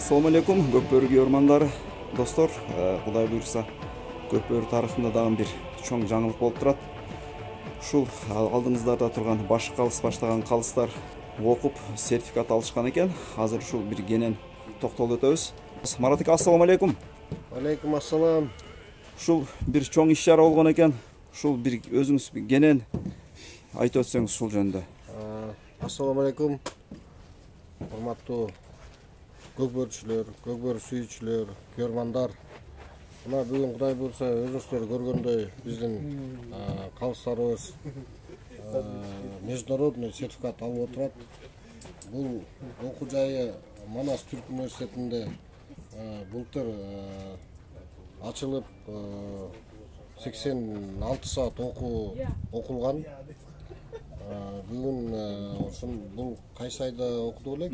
Assalamu alaikum, Көкбөрү көрөрмандары, достор. Кудай буйрса, Көкбөрү тарыхында дагы бир чоң жаңылык болуп турат. Ушул алдыңыздарда турган баш калыс баштаган калыстар окуп, сертификат алышкан экен. Азыр ушул бир кенен токтолуп өтөбүз. Марат ака, ассаламу алейкум. Алейкум ассалам. Ушул бир чоң иш-чара болгон экен. Ушул бир өзүңүз кенен айтып өтсөңүз ушул жөнүндө. Ассаламу алейкум. Урматтуу көкбөрүчүлөр, көкбөрү сүйүүчүлөр, көрөрмандар. Мына бүгүн Кудай буйрса өзүңүздөр көргөндөй биздин калыстарыбыз международный сертификат алып отурат. Бул окуу жайы Манас Түрк университетинде былтыр ачылып 86 саат окулган. Бүгүн ошон бул кайсы айда окудук элек?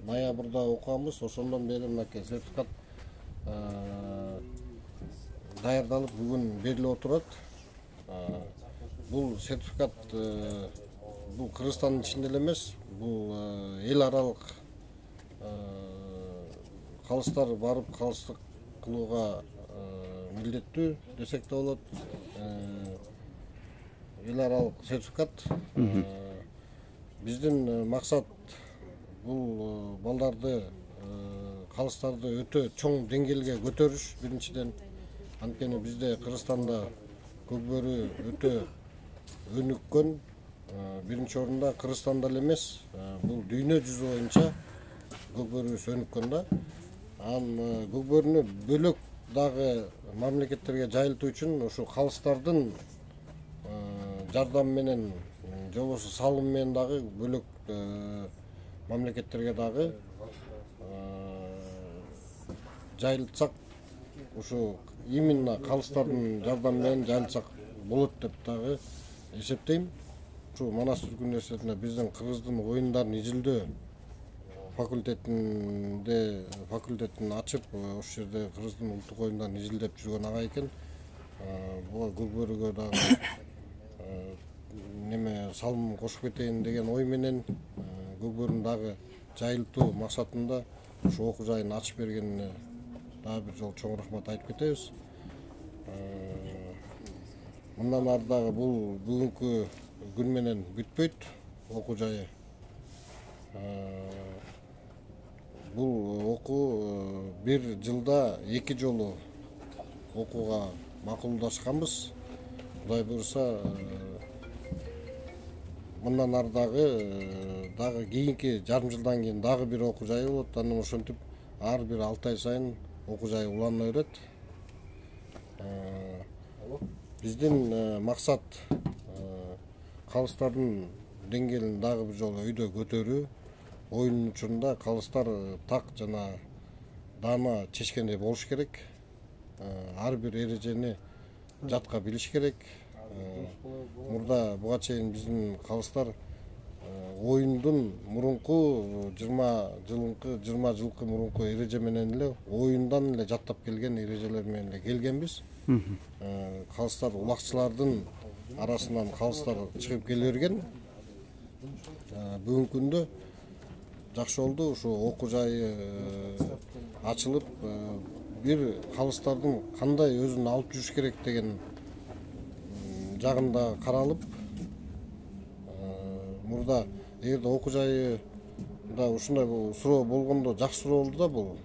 Ноябрда окуганбыз. Ошондон бери мынакей сертификат даярдалып бүгүн берилип отурат. Бул сертификат бул Кыргызстандын ичинде эле эмес, бул эл аралык калыстар барып калыстык кылууга милдеттүү десек да болот. Эл аралык сертификат. Биздин максат бул балдарды, калыстарды өтө чоң деңгээлге көтөрүш биринчиден. Анткени бизде Кыргызстанда көкбөрү өтө өнүккөн. Биринчи орунда Кыргызстанда эле эмес, бул дүйнө жүзү боюнча көкбөрүбүз өнүккөн да. Көкбөрүнү бөлөк дагы мамлекеттерге жайылтуу үчүн ушу калыстардын жардам менен, же болбосо салым менен дагы бөлөк мамлекеттерге дагы жайылтсак, ушу именно калыстардын жардам менен жайылтсак болот деп дагы эсептейм. Ушу Манас Түрк университетинде биздин кыргыздын оюндарын изилдөө факультетин ачып, ошол жерде кыргыздын улуттук оюндарын изилдеп жүргөн ага экен. Буга көкбөрүгө дагы неме салым кошуп кетейин деген ой менен көкбөрүнү дагы жайылтуу максатында ушу окуу жайын ачып бергенине дагы бир жолу чоң рахмат айтып кетебиз. Мындан ары дагы бул бүгүнкү күн менен бүтпөйт окуу жайы. Бул окуу бир жылда 2 жолу окууга макулдашканбыз. Кудай буйрса мындан ары дагы кийинки жарым жылдан кийин дагы бир окуу жайы болот. Анан ошентип ар бир 6 ай сайын окуу жайы улана берет. Биздин максат калыстардын деңгээлин дагы бир жолу өйдө көтөрүү. Оюн учурунда калыстар так жана даана чечкендей болуш керек. Ар бир эрежени жатка билиш керек. Мурда буга чейин биздин калыстар оюндун мурунку 20 жылкы мурунку эреже менен эле оюндан эле жаттап келген эрежелер менен эле келгенбиз. Калыстар улакчылардын арасынан калыстар чыгып келе берген. Бүгүнкү күндө жакшы болду, ушу окуу жайы ачылып, бир калыстардын кандай өзүн алып жүрүш керек деген жагында каралып, мурда эгерде окуу жайында ушундай суроо болгондо жакшы суроо болду да бул.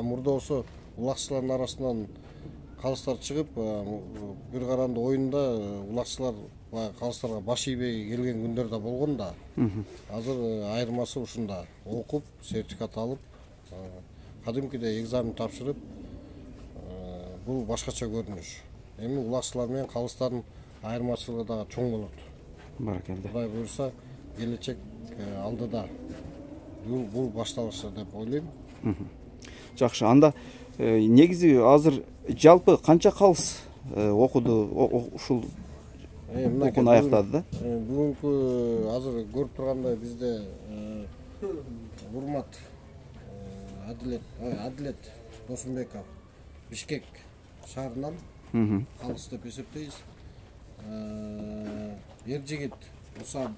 Мурда болсо улакчылардын арасынан калыстар чыгып, бир каранды оюнда улакчылар баягы калыстарга баш ийбей келген күндөр да болгон да. Азыр айырмасы ушунда. Окуп, сертификат алып, кадимкидей экзамен тапшырып, бул башкача көрүнүш. Эми улакчылар менен калыстардын айырмачылыгы дагы чоң болот. Баракелде. Кудай буйрса, келечек алдыда бул башталышы деп ойлойм. Жакшы. Анда негизи азыр жалпы канча калыс окуду, ушул окууну аяктады да? Бүгүнкү азыр көрүп тургандай бизде Урмат Адилет Досунбеков Бишкек шаарынан калыс деп эсептейбиз. Эржигит Усаров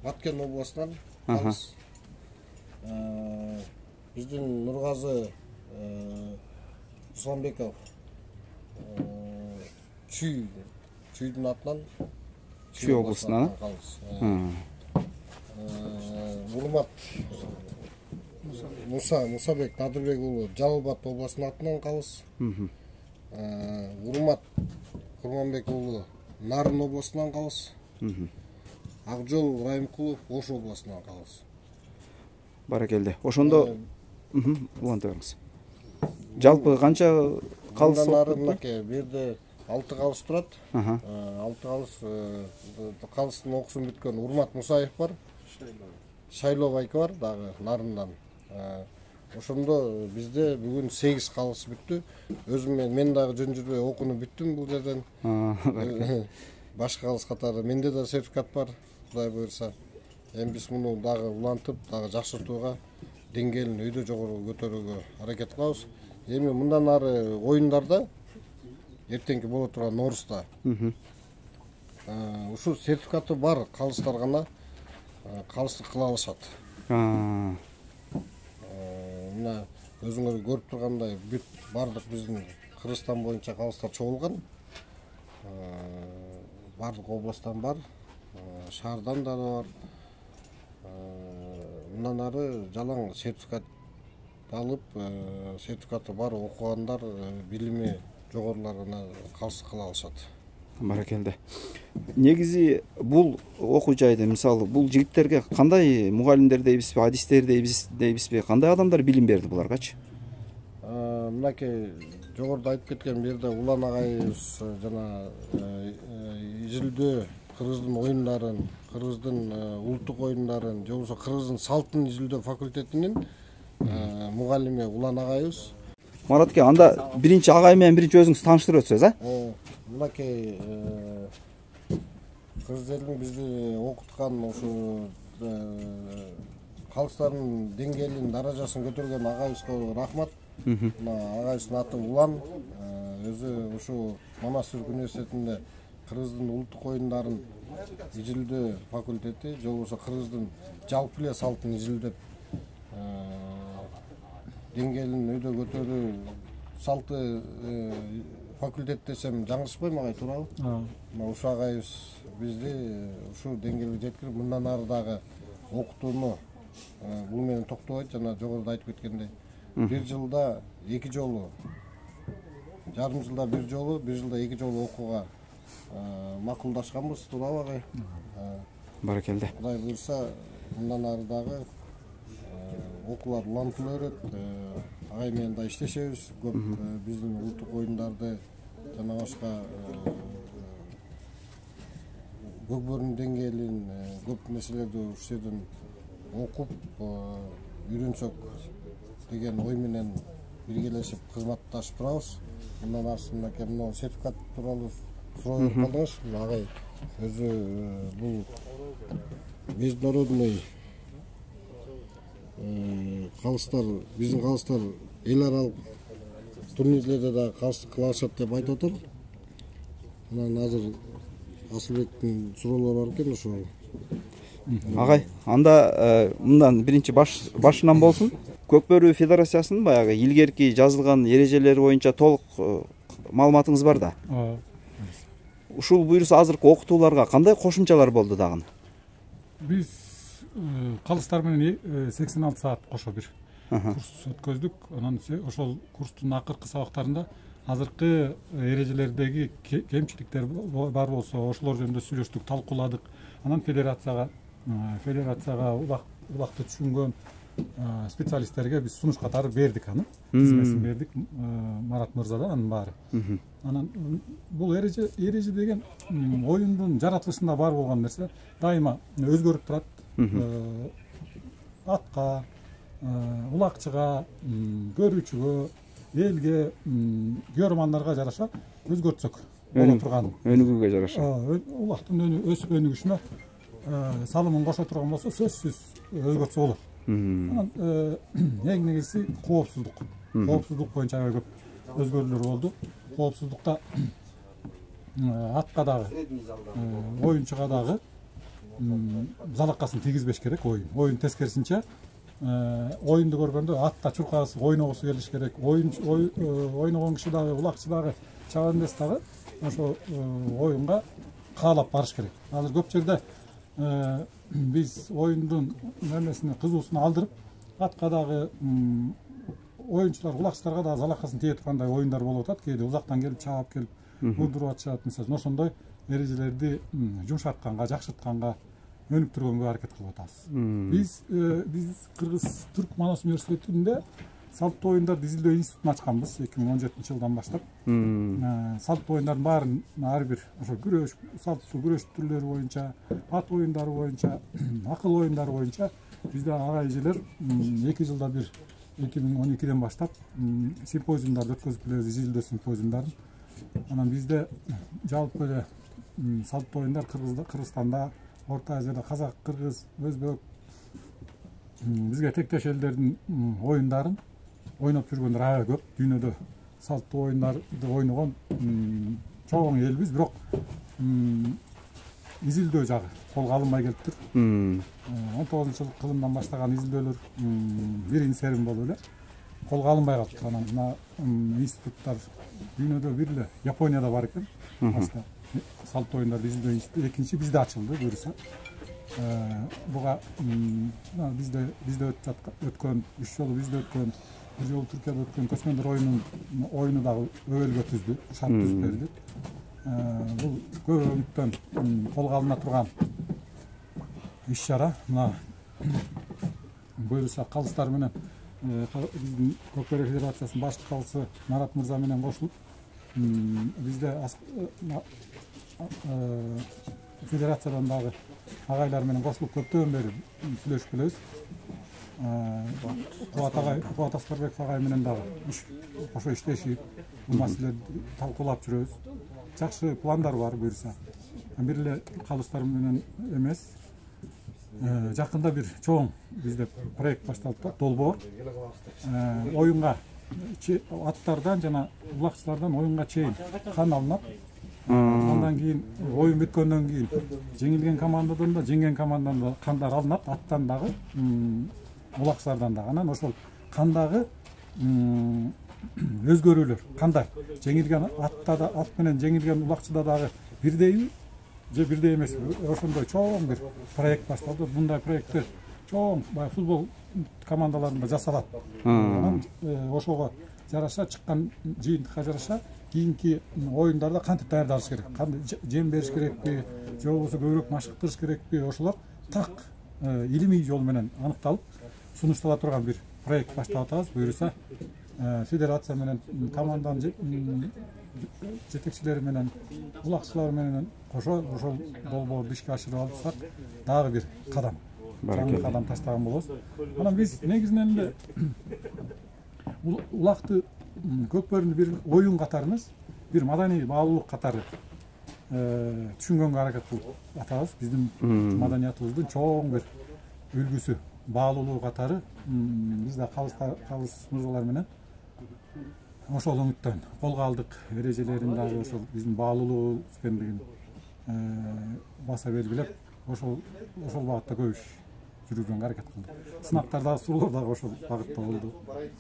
Баткен областынан калыс. Биздин Нургазы Русланбеков Чүйдүн атынан Чүй областынан калыс. Урмат Мусабек Надырбек уулу Жалал-Абад областынын атынан калыс. Урмат Курманбек уулу Нарын областынан калыс. Акжол Райымкулов Ош областынан калыс. Баракелде. Ошондо уланта бериңиз. Жалпы канча калыс? Мынакей бирде 6 калыс турат. 6 калыстын окуусун бүткөн Урмат Мусаев бар. Шайлоо Айка бар дагы Нарындан. Ошондо бизде бүгүн 8 калыс бүттү. Өзүм мен дагы жөн жүрбөй окууну бүттүм бул жерден. Башка калыс катары менде да сертификат бар, Кудай буйрса. Эми биз муну дагы улантып, дагы жакшыртууга, деңгээлин өйдө жогору көтөрүүгө аракет кылабыз. Эми мындан ары оюндарда эртеңки боло турган Нооруста ушул сертификаты бар калыстар гана калыстык кыла алышат. Мына өзүңөр көрүп тургандай бүт бардык биздин Кыргызстан боюнча калыстар чогулган. Бардык областтан бар, шаардан да бар. Мындан ары жалаң сертификат алып, сертификаты бар окугандар билими жогоруларына калыстык кыла алышат. Баракелде. Негизи бул окуу жайды, мисалы, бул жигиттерге кандай мугалимдер дейбизби, адистер дейбизби, кандай адамдар билим берди буларгачы? Мынакей жогоруда айтып кеткен жерде Улан агайыбыз жана изилдөө Кыргыздын оюндарын, Кыргыздын улуттук оюндарын, же болбосо Кыргыздын салтын изилдөө факультетинин мугалими Улан агайыбыз. Маратке, анда биринчи агай менен биринчи өзүңүз тааныштырып өтсөз, Мынакей кыргыз элин бизди окуткан ушу калыстардын деңгээлин, даражасын көтөргөн агайыбызга рахмат. Агайыбыздын аты Улан. Өзү ушу Манас Түрк университетинде Кыргыздын улуттук оюндарын изилдөө факультети, же болбосо Кыргыздын жалпы эле салтын изилдеп деңгээлин өйдө көтөрүү салты факультет десем жаңылышпайм агай, туурабы? Ушу агайыбыз бизди ушу деңгээлге жеткирип, мындан ары дагы окутууну бул менен токтобойт. Жана жогоруда айтып кеткендей, бир жылда 2 жолу, жарым жылда 1 жолу, 1 жылда 2 жолу окууга макулдашканбыз, туурабы агай? Баракелде. Кудай буйрса, мындан ары дагы окуулар улантыла берет. Агай менен да иштешебиз. Көп биздин улуттук оюндарды жана башка көкбөрүнүн деңгээлин, көп нерселерди ушул жерден окуп, үйрөнсөк деген ой менен биргелешип кызматташып турабыз. Мындан арсы мынакей сертификат тууралуу суроо калдыңыз. Агай өзү бул международный калыстар, биздин калыстар эл аралык турнирлерде да калыстык кыла алышат деп айтып отур. Анан азыр Асылбектин суроолору бар экен ошол. Агай, анда мындан биринчи башынан болсун. Көкбөрү федерациясынын баягы илгерки жазылган эрежелери боюнча толук маалыматыңыз бар да. Ушул буйруса азыркы окутууларга кандай кошумчалар болду дагы? Биз калыстар менен 86 саат кошо бир курс өткөздүк. Анан ошол курстун акыркы сабактарында азыркы эрежелердеги кемчиликтер бар болсо ошолор жөнүндө сүйлөштүк, талкууладык. Анан федерацияга улакты түшүнгөн специалисттерге биз сунуш катары бердик, аны тизмесин бердик Марат мырзадан, анын баары. Анан бул эреже деген оюндун жаратылышында бар болгон нерсе, дайыма өзгөрүп турат. Атка, улакчыга, көрүүчүгө, элге, көрөрмандарга жараша өзгөртсөк боло турган. Өнүгүүгө жараша. Улактын өсүп өнүгүшүнө салымын кошо турган болсо, сөзсүз өзгөртсө болот. Анан эң негизгиси коопсуздук. Коопсуздук боюнча аябай көп өзгөрүүлөр болду. Коопсуздукта атка дагы, оюнчуга дагы залакасын тийгизбеш керек oyun. Oyun тескерисинче oyunду көргөндө атта чуркагысы, ойногусу келиш керек. Ойногон киши дагы, улакчы дагы, чабандес дагы ошо oyunга каалап барыш керек. Азыр көп жерде биз oyundун немесини, кызуусун алдырып, атка дагы, oyunчулар, улакчыларга дагы залакасын тие тургандай oyunдар болуп атат. Кээде узактан келип чаап келип урдуруп атышат. Мисалы, ошондой эрежелерди жумшартканга, жакшыртканга, өнүктүргөнгө аракет кылып атабыз. Биз Кыргыз Түрк Манас университетинде салттуу оюндарды изилдөө институтун ачканбыз 2017-жылдан баштап. Салттуу оюндардын баарын ар бир ошо күрөш, салттуу күрөш түрлөрү боюнча, ат оюндары боюнча, акыл оюндары боюнча бизде ага эжелер 2 жылда бир 2012-ден баштап симпозиумдарды өткөзүп келебиз, изилдөө симпозиумдарын. Анан бизде жалпы эле салттуу оюндар Кыргызстанда, Орто Азияда казак, кыргыз, өзбек, бизге тектеш элдердин оюндарын ойноп жүргөндөр аябай көп. Дүйнөдө салттуу оюндарды ойногон чоң элбиз, бирок изилдөө жагы колго алынбай келиптир. 19-жылкы кылымдан баштаган изилдөөлөр бирин серин болуп эле колго алынбай калыптыр. Анан мына институттар дүйнөдө бир эле Японияда бар экен. Башта салттуу оюндарды изилдөө институту, экинчи бизде ачылды буюрса. Буга бизде өткөн 3 жолу бизде өткөн, 1 жолу Түркияда өткөн көчмөндөр оюну дагы өбөлгө түздү, шарт түзүп берди. Бул көп үмүттөн колго алына турган иш-чара. Мына буюрса калыстар менен биздин Көкбөрө Федерациясынын башкы калысы Марат мырза менен кошулуп, бизде федерациядан дагы агайлар менен кошулуп көптөн бери сүйлөшүп келебиз. Кубат Аскарбеков агай менен дагы ошо иштешип, бул маселелерди талкуулап жүрөбүз. Жакшы пландар бар буюрса. Бир эле калыстар менен эмес, жакында бир чоң бизде проект башталып атат, долбоор. Оюнга аттардан жана улакчылардан оюнга чейин кан алынат. Андан кийин оюн бүткөндөн кийин жеңилген командадан да, жеңген командадан да кандар алынат, аттан дагы, улакчылардан дагы. Анан ошол кандагы өзгөрүүлөр кандай? Жеңилген атта да, ат менен жеңилген улакчыда дагы бирдейби же бирдей эмеспи? Ошондой чоң бир проект башталды. Мындай проекттер чоң футбол командаларында жасалат. Анан ошого жараша чыккан жыйынтыкка жараша кийинки оюндарда кантип даярдалыш керек? Кандай жем бериш керекпи, же болбосо көбүрөөк машыктырыш керекпи? Ошолор так илимий жол менен аныкталып сунуштала турган бир проект баштап атабыз. Буюрса федерация менен, команданын жетекчилери менен, улакчылар менен кошо ошол долбоорду ишке ашырып алсак, дагы бир кадам, жаңы кадам таштаган болобуз. Анан биз негизинен эле улакты Көкбөрүнү бир оюн катары эмес, бир маданий баалуулук катары түшүнгөнгө аракет кылып атабыз. Биздин маданиятыбыздын чоң бир үлгүсү, баалуулугу катары бизде калыс мырзалар менен ошол үмүттөн колго алдык. Эрежелерин дагы ошол биздин баалуулугу экендигин баса белгилеп, ошол багытта көп иш жүргүзгөнгө аракет кылдык. Сынактар дагы, суроолор дагы ошол багытта болду.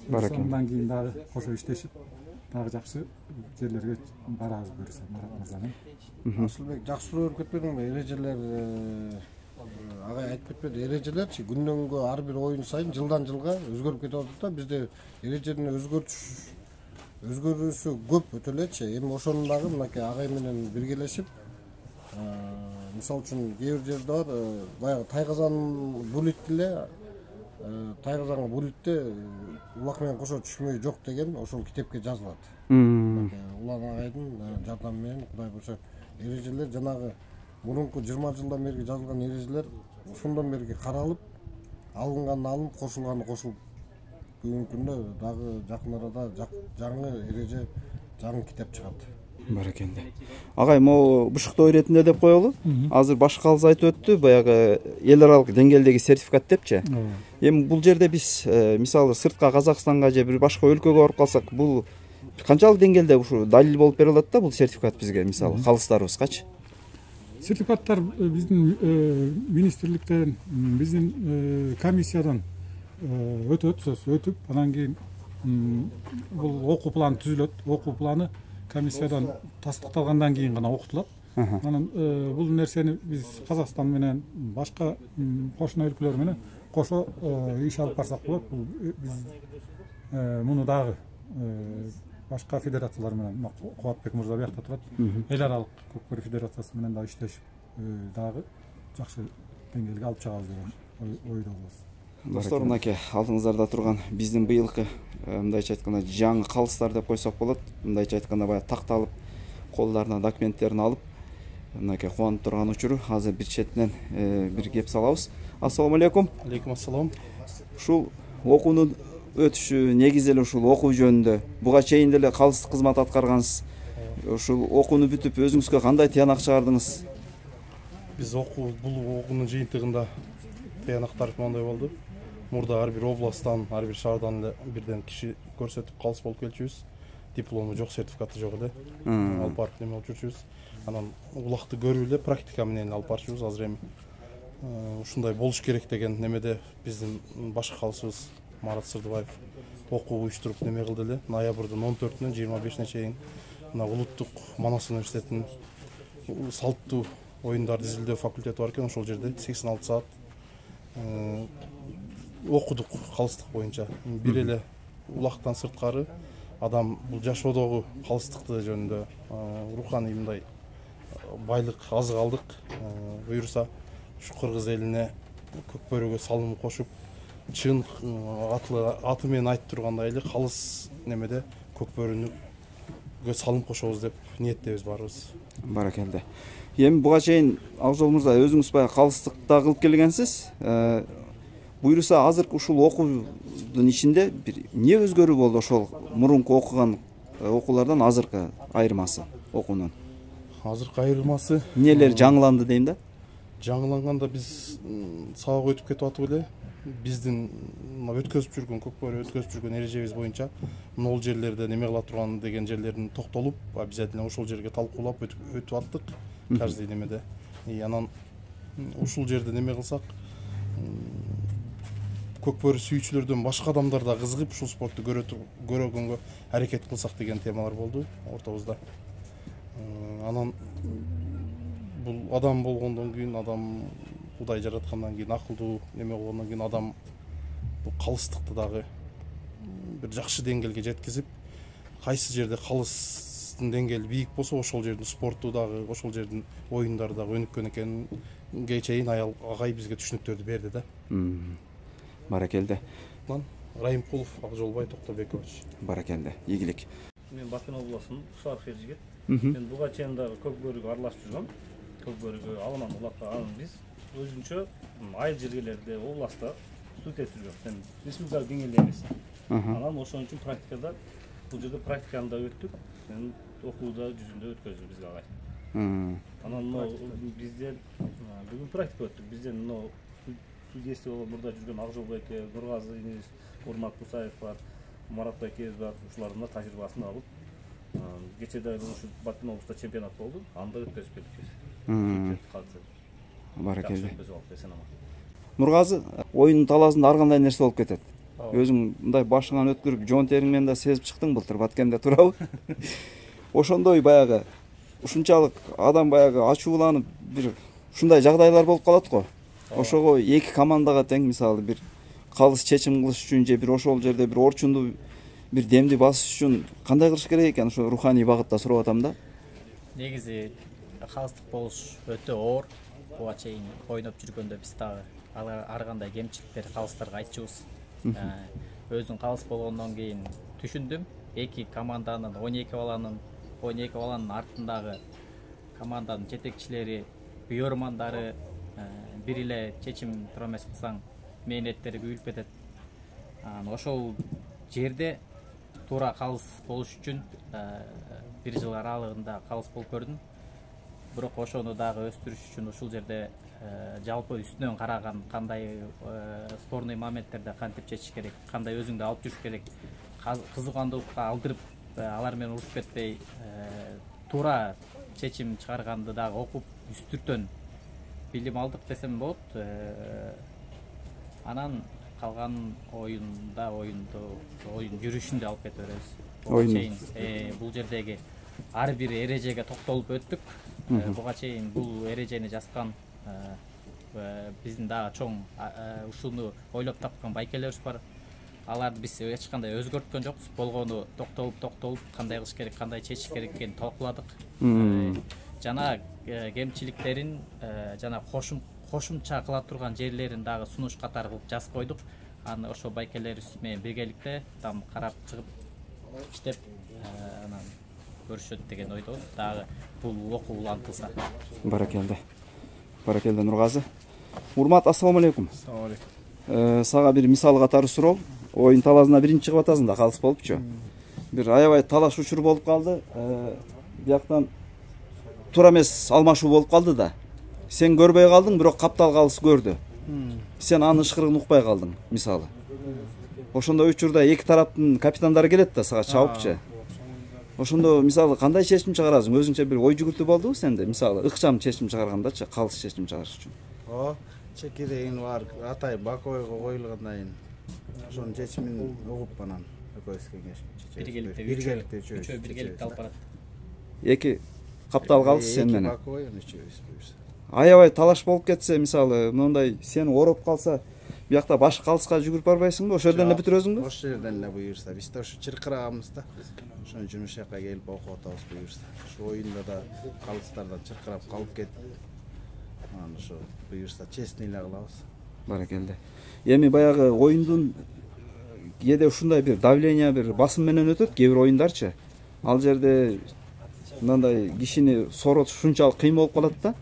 Андан кийин дагы кошо иштешип, дагы жакшы жерлерге барабыз буюрса Марат мырза менен. Асылбек, жакшы суроо кетпедиңби? Эрежелер агай айтып кетпеди. Эрежелерчи күндөнгө ар бир оюн сайын жылдан жылга өзгөрүп кетип атат да. Бизде эрежени өзгөрүүсү көп өтө элечи. Эми ошонун дагы мынакей агай менен биргелешип, мисалы үчүн кээ бир жерде бар, баягы Тайгазан булит эле, Тайгазанга булитте улак менен кошо түшмөй жок деген ошол китепке жазылат. Улан агайдын жардамы менен Кудай буйрса эрежелер жанагы мурунку 20 жылдан бери жазылган эрежелер ошондон бери каралып, алынганы алынып, кошулганы кошулуп, бүгүнкү күндө дагы жакын арада жаңы эреже, жаңы китеп чыгат. Баракелде. Агай, могу бышыктоо иретинде деп коелу. Азыр башкы калыс айтып өттү, баягы эл аралык деңгээлдеги сертификат депчи. Эми бул жерде биз мисалы сыртка Казакстанга же бир башка өлкөгө барып калсак, бул канчалык деңгээлде ушу далил болуп бере алат да бул сертификат бизге, мисалы калыстарыбызгачы? Сертификаттар биздин министрликтен, биздин комиссиядан өтүп, анан кийин бул окуу планы түзүлөт. Окуу планы комиссиядан тастыкталгандан кийин гана окутулат. Анан бул нерсени биз Казакстан менен башка кошуна өлкөлөр менен кошо иш алып барсак болот. Бул биз муну дагы башка федерациялар менен, Кубатбек мырза биякта турат, эл аралык көкбөрү федерациясы менен да иштешип дагы жакшы деңгээлге алып чыгабыз деген ойдобуз. Достор, мынакей алдыңыздарда турган биздин быйылкы мындайча айтканда жаңы калыстар деп койсок болот. Мындайча айтканда баягы такталып, колдоруна документтерин алып, мынакей кубанып турган учуру. Азыр бир четинен бир кеп салабыз. Ассаламу алейкум. Алейкум ассалам. Ушул окуунун өтүшү негизи эле ушул окуу жөнүндө. Буга чейин деле калыстык кызмат аткаргансыз. Ушул окууну бүтүп өзүңүзгө кандай тыянак чыгардыңыз? Биз бул окуунун жыйынтыгында тыянактар мындай болду. Мурда ар бир областтан, ар бир шаардан эле бирден киши көрсөтүп калыс болуп келчүбүз. Диплому жок, сертификаты жок эле. Алып барып неме болуп жүрчүбүз. Анан улакты көрүп эле практика менен алып барчубуз. Азыр эми ушундай болуш керек деген немеде биздин башкы калысыбыз Марат Сырдыбаев окуу уюштуруп неме кылды эле. Ноябрдын 14-нөн 25-ине чейин мына улуттук Манас университетинин салттуу оюндар дизилдөө факультети бар экен, ошол жерде 86 саат окудук калыстык боюнча. Бир эле улактан сырткары адам бул жашоодогу калыстыкты жөнүндө руханий мындай байлык, азык алдык. Буюрса ушу кыргыз элине көкбөрүгө салым кошуп, чын аты менен айтып тургандай эле калыс немеде көкбөрүгө салым кошобуз деп ниеттебиз баарыбыз. Баракелде. Эми буга чейин Акжол мырза өзүңүз баягы калыстыкта кылып келгенсиз. Буюрса азыр ушул окуунун ичинде бир эмне өзгөрүү болду ошол мурунку окуган окуулардан азыркы айырмасы окуунун? Азыркы айырмасы эмнелер жаңыланды дейм да? Жаңыланганда биз сабак өтүп кетип атып эле биздин өткөзүп жүргөн көкбөрү өткөзүп жүргөн эрежебиз боюнча могул жерлерде неме кыла турган деген жерлерин токтолуп, обязательно ошол жерге талкуулап өтүп аттык каждый немеде. Анан ушул жерде неме кылсак, көкбөрү сүйүүчүлөрдөн башка адамдар да кызыгып ушул спортту көргөнгө аракет кылсак деген темалар болду ортобузда. Анан бул адам болгондон кийин, адам Кудай жараткандан кийин, акылдуу неме болгондон кийин адам бул калыстыкты дагы бир жакшы деңгээлге жеткизип, кайсы жерде калыстын деңгээли бийик болсо, ошол жердин спорту дагы, ошол жердин оюндары дагы өнүккөн экенге чейин агай бизге түшүнүктөрдү берди да. Баракелде. Райымкулов Акжолбай Токтобекович. Баракелде. Ийгилик. Мен Баткен областынын Шааркер жигит. Мен буга чейин дагы көкбөрүгө аралашып жүргөм. Көкбөрүгө алыман улакка анан биз өзүнчө айыл жергелерде, областта студент этип жүргөм. Республикалык деңгээлде эмес. Анан ошон үчүн практикада бул жерде практиканы да өттүк. Мен окууда жүзүндө өткөздүм бизге агай. Анан бизден бүгүн практика өттүк. Бизден судейство мурда жүргөн Акжол байке, Нургазы иниз, Урмат Мусаев бар, Марат байкебиз бар. Ушулардын да тажрыйбасын алып, кечеде ушу Баткен облустта чемпионат болду. Анда өткөзүп келдик. Баракелде. Нургазы, оюнун талаасында ар кандай нерсе болуп кетет. Өзүң мындай башыңан өткөрүп, жон териң менен да сезип чыктың былтыр Баткенде, туурабы? Ошондой баягы ушунчалык адам баягы ачууланып, бир ушундай жагдайлар болуп калат го. Ошого эки командага тең, мисалы бир калыс чечим кылыш үчүн же бир ошол жерде бир орчунду бир демди басыш үчүн кандай кылыш керек экен? Ошо руханий багытта сурап атам да. Негизи калыстык болуш өтө оор. Буга чейин ойноп жүргөндө биз дагы ар кандай кемчиликтер калыстарга айтчубуз. Өзүм калыс болгондон кийин түшүндүм. Эки команданын 12 баланын артындагы команданын жетекчилери, буйормандары бир эле чечим тура эмес кылсаң мээнеттери күйүлүп кетет. Ошол жерде туура калыс болуш үчүн бир жыл аралыгында калыс болуп көрдүм. Бирок ошону дагы өстүрүш үчүн ушул жерде жалпы үстүнөн караган кандай спорный моменттерде кантип чечиш керек, кандай өзүңдү алып жүрүш керек, кызыгандуулукка алдырып алар менен урушуп кетпей туура чечим чыгарганды дагы окуп үстүртөн билим алдык десем болот. Анан калган oyun жүрүшүндө алып кете беребиз. Бул жердеги ар бир эрежеге токтолуп өттүк. Буга чейин бул эрежени жазган биздин дагы чоң ушуну ойлоп тапкан байкелерибиз бар. Аларды биз эч кандай өзгөрткөн жокпуз. Болгону токтолуп кандай кылыш керек, кандай чечиш керек экенин талкууладык. Жана кемчиликтерин жана кошумча кыла турган жерлерин дагы сунуш катары кылып жазып койдук. Аны ошо байкелерибиз менен биргеликте там карап чыгып иштеп анан көрүшөт деген ойдобуз. Дагы бул окуу улантылса. Баракелде Нургазы. Урмат, ассаламу алейкум. Ассаламу алейкум. Сага бир мисал катары суроо. Оюн талазына биринчи чыгып атасың да, калыс болупчу. Бир аябай талаш учур болуп калды. Бияктан туура эмес алмашуу болуп калды да. Сен көрбөй калдың, бирок каптал калыс көрдү. Сен анын ышкырыгын укпай калдың, мисалы. Ошондой учурда эки тараптын капитандары келет да сага чабыпчы. Ошондо мисалы кандай чечим чыгарасың? Өзүңчө бир ой жүгүртүү болдубу сенде? Мисалы ыкчам чечим чыгаргандачы, калыс чечим чыгарыш үчүн. Чекирейин бар, атай бакойго коюлгандан кийин ошонун чечимин угуп анан экөөбүз кеңешип биргеликте үчөө биргеликте алып барат. Эки каптал калыс сен менен. Бакой үчөөбүз буюрса. Аябай талаш болуп кетсе, мисалы, мындай сени ороп калса, биякта башка калыска жүгүрүп барбайсыңбы? Ошол жерден эле бүтүрөсүңбү? Ошол жерден эле буюрса. Биз да ушу чыркырабыз да. Ошон үчүн ушул жака келип окуп атабыз буюрса. Ушу оюнда да калыстардан чыркырап калып кетип, анан ошо буюрса честный эле кылабыз. Баракелде. Эми баягы оюндун кээде ушундай бир давление, бир басым менен өтөт, кээ бир оюндарчы. Ал жерде мындай кишини соротуш ушунчалык кыйын болуп калат да.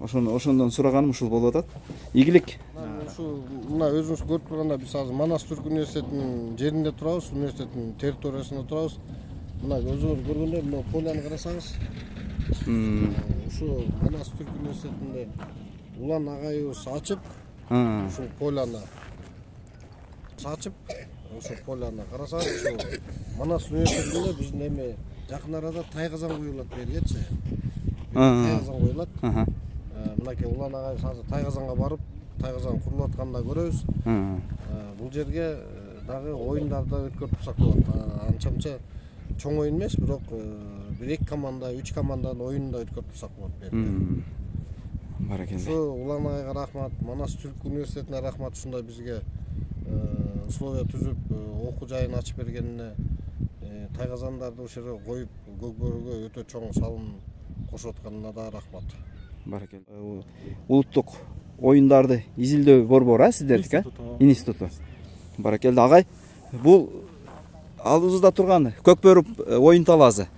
Ошондон сураганым ушул болуп атат. Игилик. Ушу мына өзүңүз көрүп турганда биз азыр Манас Түрк университетинин жеринде турабыз, университеттин территориясында турабыз. Мына өзүңүз көргөндөй мына поляны карасаңыз, ушу Манас Түрк университетинде Улан агайыбыз ачып, ушу поляны сачып, ушу поляны карасаңыз, ушу Манас университетинде биздин эми жакын арада Тайказан коюлат бергечи. Тайказан коюлат. Мынакей Улан агайыбыз азыр Тайказанга барып, Тайказан курулуп атканда көрөбүз. Бул жерге дагы оюндарды өткөрүп турсак болот. Анча-мынча чоң оюн эмес, бирок бир эки команда, 3 команданын оюнун да өткөрүп турсак болот берде. Баракелде. Ушу Улан агайга рахмат, Манас Түрк университетине рахмат, ушундай бизге условия түзүп, окуу жайын ачып бергенине, Тайказандарды ошол жерге коюп, Көкбөрүгө өтө чоң салым кошуп атканына да рахмат. Баракелде. Улуттук оюндарды изилдөө борбору сиздердики, институту. Баракелде агай. Бул алдыбызда турган Көкбөрү оюн талаазы.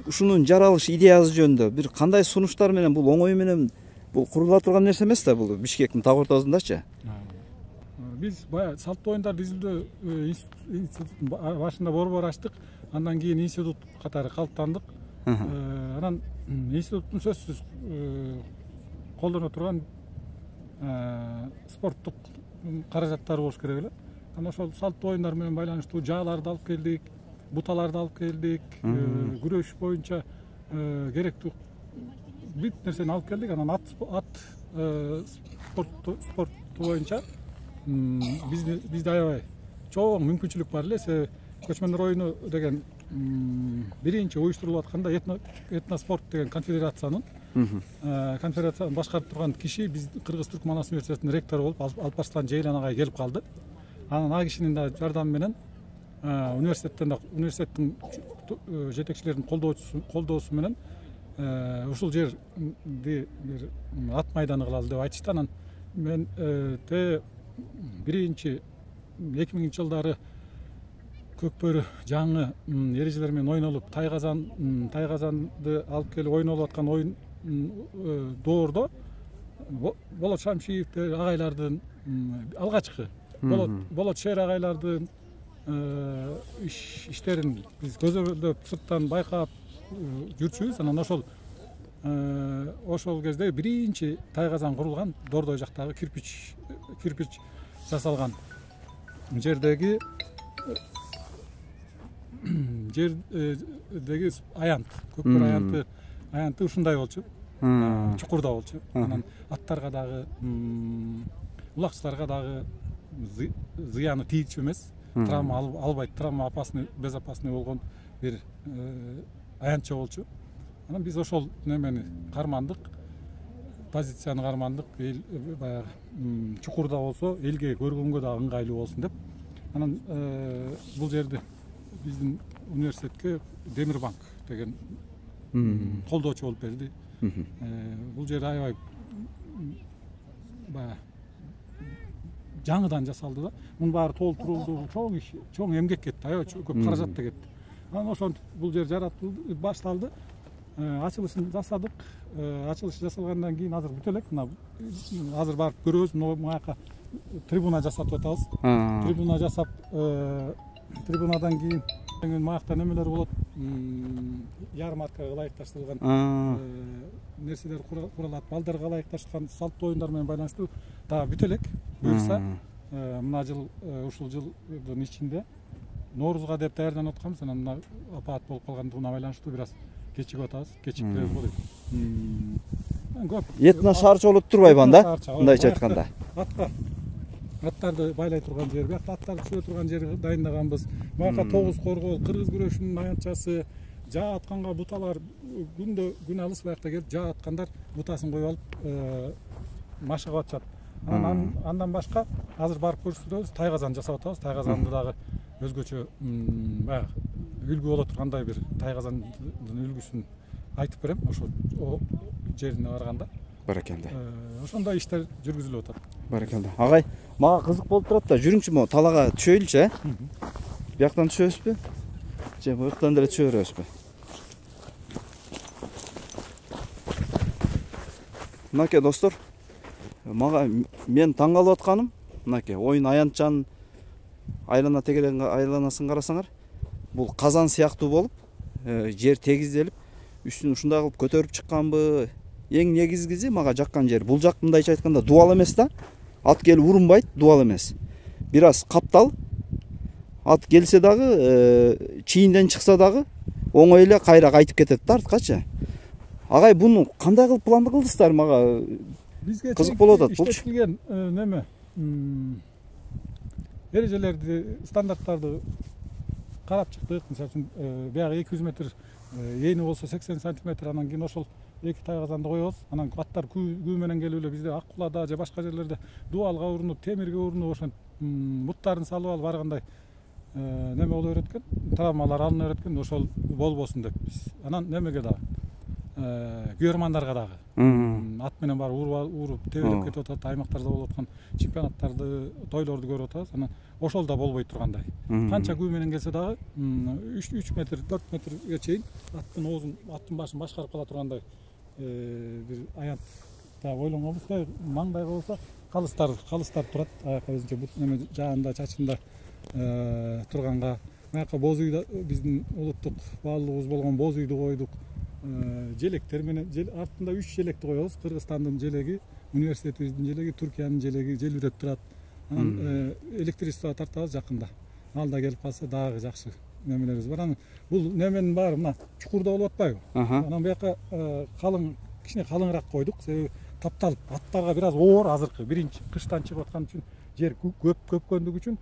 Ушунун жаралыш идеясы жөнүндө бир кандай сунуштар менен, бул оңой менен бул курула турган нерсе эмес да, бул Бишкектин таг ортосундачы. Биз баягы салттуу оюндарды изилдөө институттун башында борбор ачтык. Андан кийин институт катары калыптандык. Анан институттун сөзсүз колдоно турган спорттук каражаттары болуш керек эле. Анан ошол салттуу оюндар менен байланыштуу жааларды алып келдик, буталарды алып келдик, күрөш боюнча керектүү бүт нерсени алып келдик. Анан ат спорту боюнча бизде аябай чоң мүмкүнчүлүк бар эле. Себеби көчмөндөр оюну деген биринчи уюштурулуп атканда этноспорт деген конфедерациянын башкарып турган киши биз Кыргыз Түрк Манас университетинин ректору болуп Алпарстан Жейлан агай келип калды. Анан ал кишинин да жардамы менен университеттин жетекчилердин колдоосу менен ушул жерди бир ат майданы кылалы деп айтышты. Анан мен 2000 жылдары Көкбөрү жаңы эрежелер менен ойнолуп тайгазанды алып келип ойнолуп аткан oyun доордо Болот Шамшиевдер агайлардын алгачкы Болот Шер агайлардын иштерин биз көзөмөлдөп сырттан байкап жүрчүбүз. Анан ошол кезде биринчи тайгазан курулган Дордой жактагы кирпич жасалган жердеги аянт, Көкбөр аянты ушундай болчу, чукурда болчу. Анан аттарга дагы, улакчыларга дагы зыяны тийчү эмес, травма албайт, травма опасный, безопасный болгон бир аянтча болчу. Анан биз ошол немени кармандык, позицияны кармандык, баягы чукурда болсо элге көргөнгө дагы ыңгайлуу болсун деп. Анан бул жерди биздин университетке Демирбанк деген колдоочу болуп берди. Бул жер аябай баягы жаңыдан жасалды да. Мунун баары толтурулду, чоң иш, чоң эмгек кетти, аябай көп каражат да кетти. Анан ошентип бул жер жаратылды, башталды. Ачылышын жасадык. Ачылыш жасалгандан кийин азыр бүтө элек. Азыр барып көрөбүз. Маяка трибуна жасатып атабыз. Трибуна жасап, трибунадан кийин маякта немелер болот. Ярмаркага ылайыкташтырылган нерселер куралат. Балдарга ылайыкташтырган салттуу оюндар менен байланыштуу дагы бүтө элек. Буюрса, мына жыл, ушул жылдын ичинде Ноорузга деп даярданып атканбыз. Анан мына апаат болуп калгандыгына байланыштуу бир аз кечигип атабыз. Кечиктеп болот. Этно шаарчы болуп турбайбы анда? Мындайча айтканда. Аттарды байлай турган жер, биякта аттарды түшө турган жер дайындаганбыз. Буяка тогуз коргол, кыргыз күрөшүнүн аянтчасы, жаа атканга буталар күн алыс буякта келип жаа аткандар бутасын коюп алып машыгып атышат. Андан башка азыр барып көрсөтөбүз, тайгазан жасап атабыз. Тайгазанды дагы өзгөчө баягы үлгү боло тургандай бир тайгазандын үлгүсүн айтып берем. Ошол жерине барганда. Баракелде. Ошондой иштер жүргүзүлүп атат. Баракелде. Агай, мага кызык болуп турат да, жүрүңчү могу талага түшөйлүчү, Бияктан түшөбүзбү? Же буяктан деле түшө беребизби? Мынакей достор, мага мен таң калып атканым, мынакей оюн аянтчанын айланасын карасаңар, бул казан сыяктуу болуп, жер тегизделип, үстүн ушундай кылып көтөрүп чыкканбы? Эң негизгиси мага жаккан жер. Бул жак мындайча айтканда дубал эмес да. Ат келип урунбайт, дубал эмес. Бир аз каптал. Ат келсе дагы, чийинден чыкса дагы оңой эле кайра кайтып кетет да арткачы. Агай, буну кандай кылып планды кылдыңыздар? Мага бизге кызык болуп атат. Иштетилген неме эрежелерди, стандарттарды карап чыктык. Мисалы үчүн биягы 200 метр эни болсо 80 сантиметр, анан кийин ошол эки тайгазанды коебуз. Анан аттар күү менен келип эле бизде Ак Кулада же башка жерлерде дубалга урунуп, темирге урунуп, ошентип буттарын салып алып баргандай неме боло берет экен, травмалар алына берет экен, ошол болбосун деп биз. Анан немеге дагы күйөрмандарга дагы ат менен барып уруп тебелеп кетип атат, аймактарда болуп аткан чемпионаттарды, тойлорду көрүп атабыз. Анан ошол да болбой тургандай. Канча күү менен келсе дагы 3 метр, 4 метрге чейин аттын оозун, аттын башын башкарып кала тургандай бир аянт да ойлонгонбуз. Маңдайга болсо калыстар турат. Аяка өзүнчө неме жаанда, чачында турганга. Аяка боз үйдө биздин улуттук баалуулугубуз болгон боз үйдү койдук. Желектер менен артында 3 желекти коебуз. Кыргызстандын желеги, университетибиздин желеги, Түркиянын желеги желбиреп турат. Анан электричество тартабыз жакында. Ал да келип калса дагы жакшы немелерибиз бар. Анан бул неменин баары мына чукурда болуп атпайбы? Анан буяка калың, кичине калыңыраак койдук. Себеби тапталып, аттарга бир аз оор азыркы биринчи кыштан чыгып аткан үчүн, жер көпкөндүгү үчүн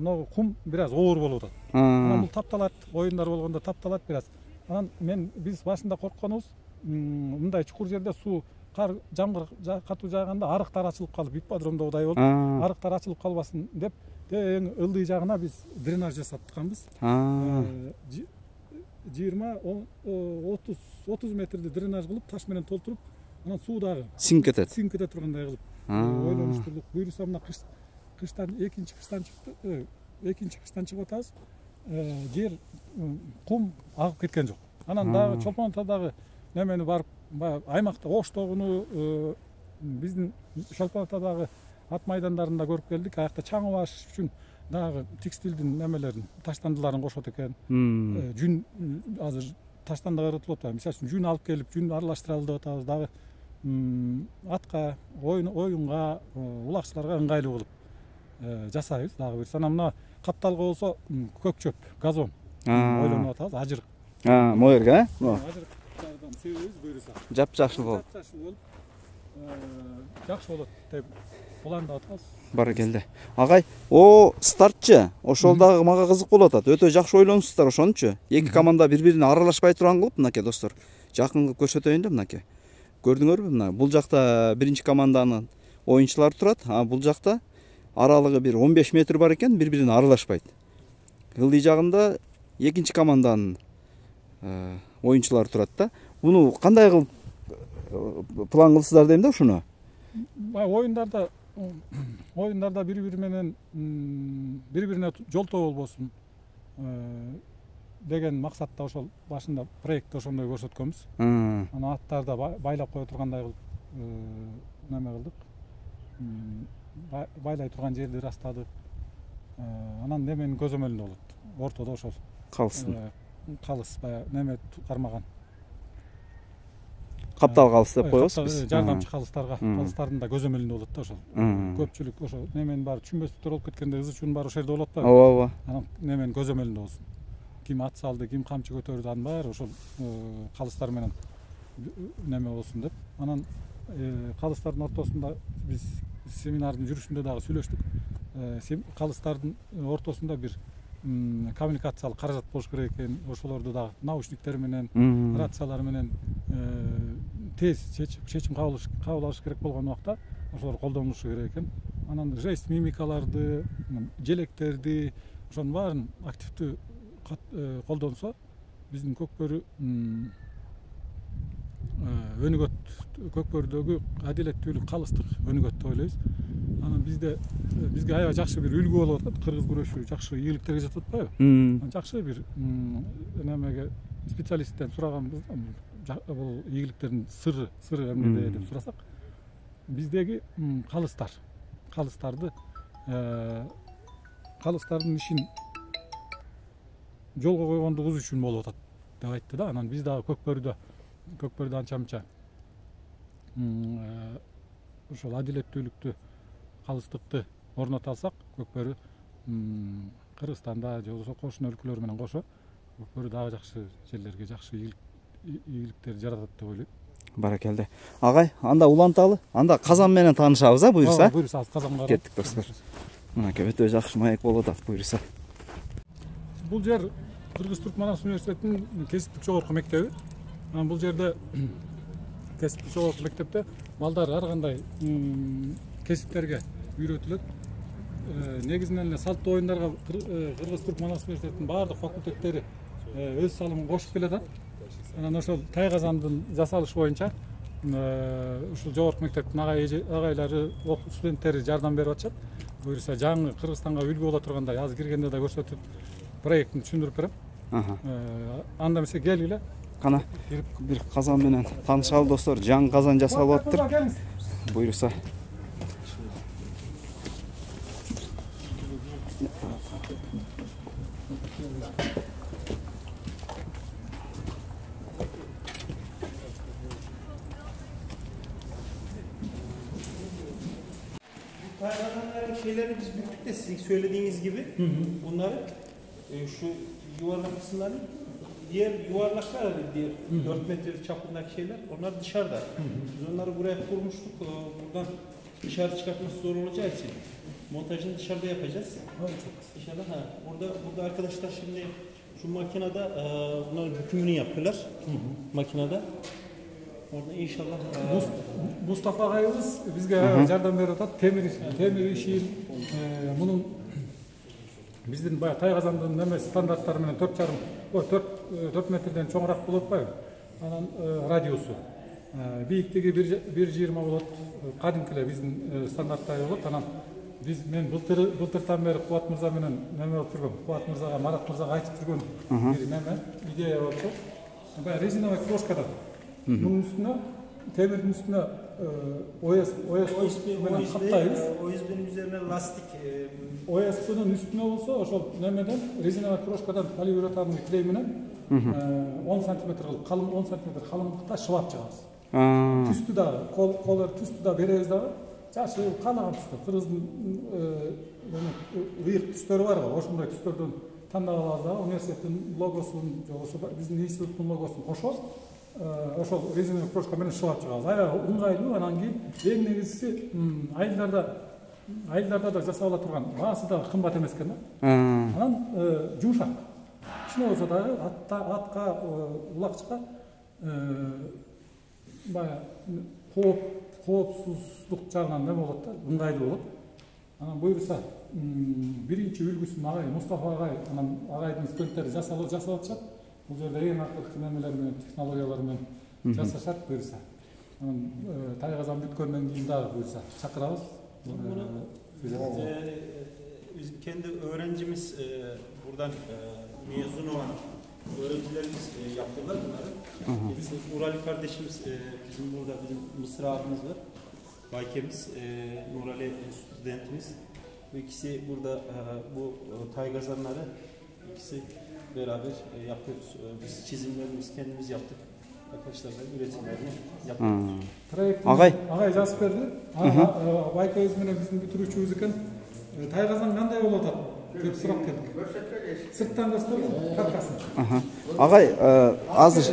могу кум бир аз оор болуп атат. Анан бул тапталат, оюндар болгондо тапталат бир аз. Анан биз башында коркконубуз, мындай чукур жерде суу, кар, жамгыр катуу жааганда арыктар ачылып калып, ипподромдогудай болуп, арыктар ачылып калбасын деп Eң ылдый жагына биз дренаж жасатканбыз. 20-30 метрди дренаж кылып, таш менен толтуруп, анан суу дагы сиңип кетет. Сиңип кете тургандай кылып ойлонуштурдук. Буюрса мына кыштан экинчи кыштан чыгып атабыз. Жер кум агып кеткен жок. Анан дагы Чолпон атадагы немени барып, аймакта Оштогуну биздин Чолпон атадагы ат майдандарында көрүп келдик. Аякта чаңы баш үчүн дагы текстилдин немелерин, таштандыларын кошот экен. Жүн азыр таштанда кырытылып атат. Мисалы үчүн жүн алып келип, жүн аралаштыралы деп атабыз. Дагы атка, оюнга, улакчыларга ыңгайлуу кылып жасайбыз. Дагы бир анан мына капталга болсо көк чөп, газон ойлонуп атабыз. Ажырык. Моерге, Ажырыктардан себебиз буюрса. Жап-жашыл болуп. Жап-жашыл болуп, жакшы болот деп пландап атабыз. Бара келди. Агай, о стартчы. Ошол дагы мага кызык болуп атат. Өтө жакшы ойлонупсуздар ошончу. Эки команда бири-бирине аралашпай турган кылып, мынакей достор. Жакын кылып көрсөтөйүн да мынакей. Көрдүңөрбү мына? Бул жакта биринчи команданын оюнчулары турат, а бул жакта аралыгы бир 15 метр бар экен, бири-бирине аралашпайт. Ылдый жагында экинчи команданын оюнчулары турат да. Буну кандай кылып план кылсыздар дейм да ушуну? Оюндарда бири-бири менен бири-бирине жолтоо болбосун деген максатта ошол башында проектте ошондой көрсөткөнбүз. Анан аттарды байлап кое тургандай кылып неме кылдык. Байлай турган жерди ырастадык. Анан неменин көзөмөлүндө болот. Ортодо ошол калыс баягы неме кармаган. Каптал калыс деп коебуз биз. Жардамчы калыстардын да көзөмөлүндө болот да ошол. Көпчүлүк ошол неменин баары түшүнбөстүктөр болуп кеткенде ызы-чуун баары ошол жерде болот да. Ооба. Анан неменин көзөмөлүндө болсун. Ким ат салды, ким камчы көтөрдү, анын баары ошол калыстар менен неме болсун деп. Анан калыстардын ортосунда биз семинардын жүрүшүндө дагы сүйлөштүк. Калыстардын ортосунда бир коммуникациялык каражат болуш керек экен. Ошолорду дагы наушниктер менен, рациялар менен тез чечим кабыл алыш керек болгон убакта ошолор колдонулушу керек экен. Анан жест мимикаларды, желектерди, ошонун баарын активдүү колдонсо биздин Көкбөрү өнүгөт, Көкбөрүдөгү адилеттүүлүк, калыстык өнүгөт деп ойлойбуз. Анан бизге аябай жакшы бир үлгү болуп атат. Кыргыз күрөшү жакшы ийгиликтерге жетип атпайбы? Жакшы бир немеге специалисттен сураганбыз. Бул ийгиликтердин сыры эмнеде деп сурасак, биздеги калыстардын ишин жолго койгондугубуз үчүн болуп атат деп айтты да. Анан биз дагы Көкбөрүдө анча-мынча ошол адилеттүүлүктү, калыстыкты орното алсак, Көкбөрү Кыргызстанда же болбосо кошуна өлкөлөр менен кошо Көкбөрү дагы жакшы жерлерге жакшы ийгиликтерди жаратат деп ойлойм. Баракелде. Агай, анда уланталы. Анда казан менен таанышабыз, буюрса. Буюрса, казанга кеттик достор. Мынакей өтө жакшы маек болуп атат, буюрса. Бул жер Кыргыз-Туркманстан университетинин кесиптик жогорку мектеби. Анан бул жерде кесиптик жогорку мектепте балдар ар кандай кесиптерге үйрөтүлөт. Негизинен эле салттуу оюндарга Кыргыз-Туркманстан университетинин баардык факультеттери өз салымын кошуп келатат. Анан ошол тайказандын жасалышы боюнча ушул жогорку мектептин агайлары, студенттери жардам берип атышат. Буюрса жаңы Кыргызстанга үлгү боло тургандай азыр киргенде да көрсөтүп проектин түшүндүрүп берем. Анда эмесе келгиле. Кана бир казан менен таанышалы достор. Жаңы казан жасалып атыптыр. Буюрса. Taygadanların şeyleri biz büktük de sizin söylediğiniz gibi bunları şu yuvarlak kısımları diğer yuvarlaklar var, diğer 4 metre çapındaki şeyler onlar dışarıda. Biz onları buraya kurmuştuk. Buradan dışarı çıkartması zor olacağı için montajını dışarıda yapacağız. İnşallah burada arkadaşlar şimdi şu makinede bunların hükümünü yapıyorlar. Makinede. Orada inşallah Mustafa agayыбыз бизге жардам берип атат. Темир ишин, мунун биздин баягы Тайгазандын неме стандарттары менен 4 метрден чоңураак болуп атпайбы? Анан радиусу бийиктиги 1,20 болот. Кадимки эле биздин стандарттай болот. Анан мен былтыртан бери Кубат мырза менен неме болуп жүргөм. Кубат мырзага, Марат мырзага айтып жүргөн бир неме идея болчу. Баягы резиновый крошкадан мунун үстүнө темирдин үстүнө менен каптайбыз. OSB'nin üzerine lastik. OSB'nin üstüne olsa ошол немеден резиновый крошкадан полиуретановый клей менен 10 см калың 10 см калыңдыкта шылап чыгабыз. Түстү дагы колор түстү да беребиз дагы. Жашы каалаган түстү. Кыргыздын ыйык түстөрү бар го. Ошондой түстөрдөн тандап алабыз дагы. Университеттин логосун, жобосу биздин институттун логосун кошоп, ошол резиновый крошка менен шылап чыгабыз. Аябай ыңгайлуу. Анан кийин эң негизгиси айылдарда да жасала турган. Баасы да кымбат эмес экен да. Анан жумшак. Кичине болсо дагы атка, улакчыкка баягы коопсуздук жагынан неме болот да, ыңгайлуу болот. Анан буюрса биринчи үлгүсүн агай Мустафа агай, анан агайдын студенттери жасап атышат. Бул жерде эң акыркы немелер менен, технологиялар менен жасашат буюрса. Анан Тайгазан бүткөндөн кийин дагы буюрса чакырабыз. Biz kendi öğrencimiz buradan mezun olan öğrencilerimiz yaptılar bunları. Bizim Nurali kardeşimiz bizim burada bizim Mısır abimiz var. Baykemiz, Nurali studentimiz. Bu ikisi burada bu taygazanları ikisi beraber yapıyoruz. Biz çizimlerimizi kendimiz yaptık. Arkadaşlar da üretimlerini yapıyoruz. Agay жазып берди. Байкебиз менен биздин бүтүрүүчүбүз экен. Тайгазан кандай болуп атат деп сурап келдик. Сырттан көрсөтөлү каркасын. Агай, азыр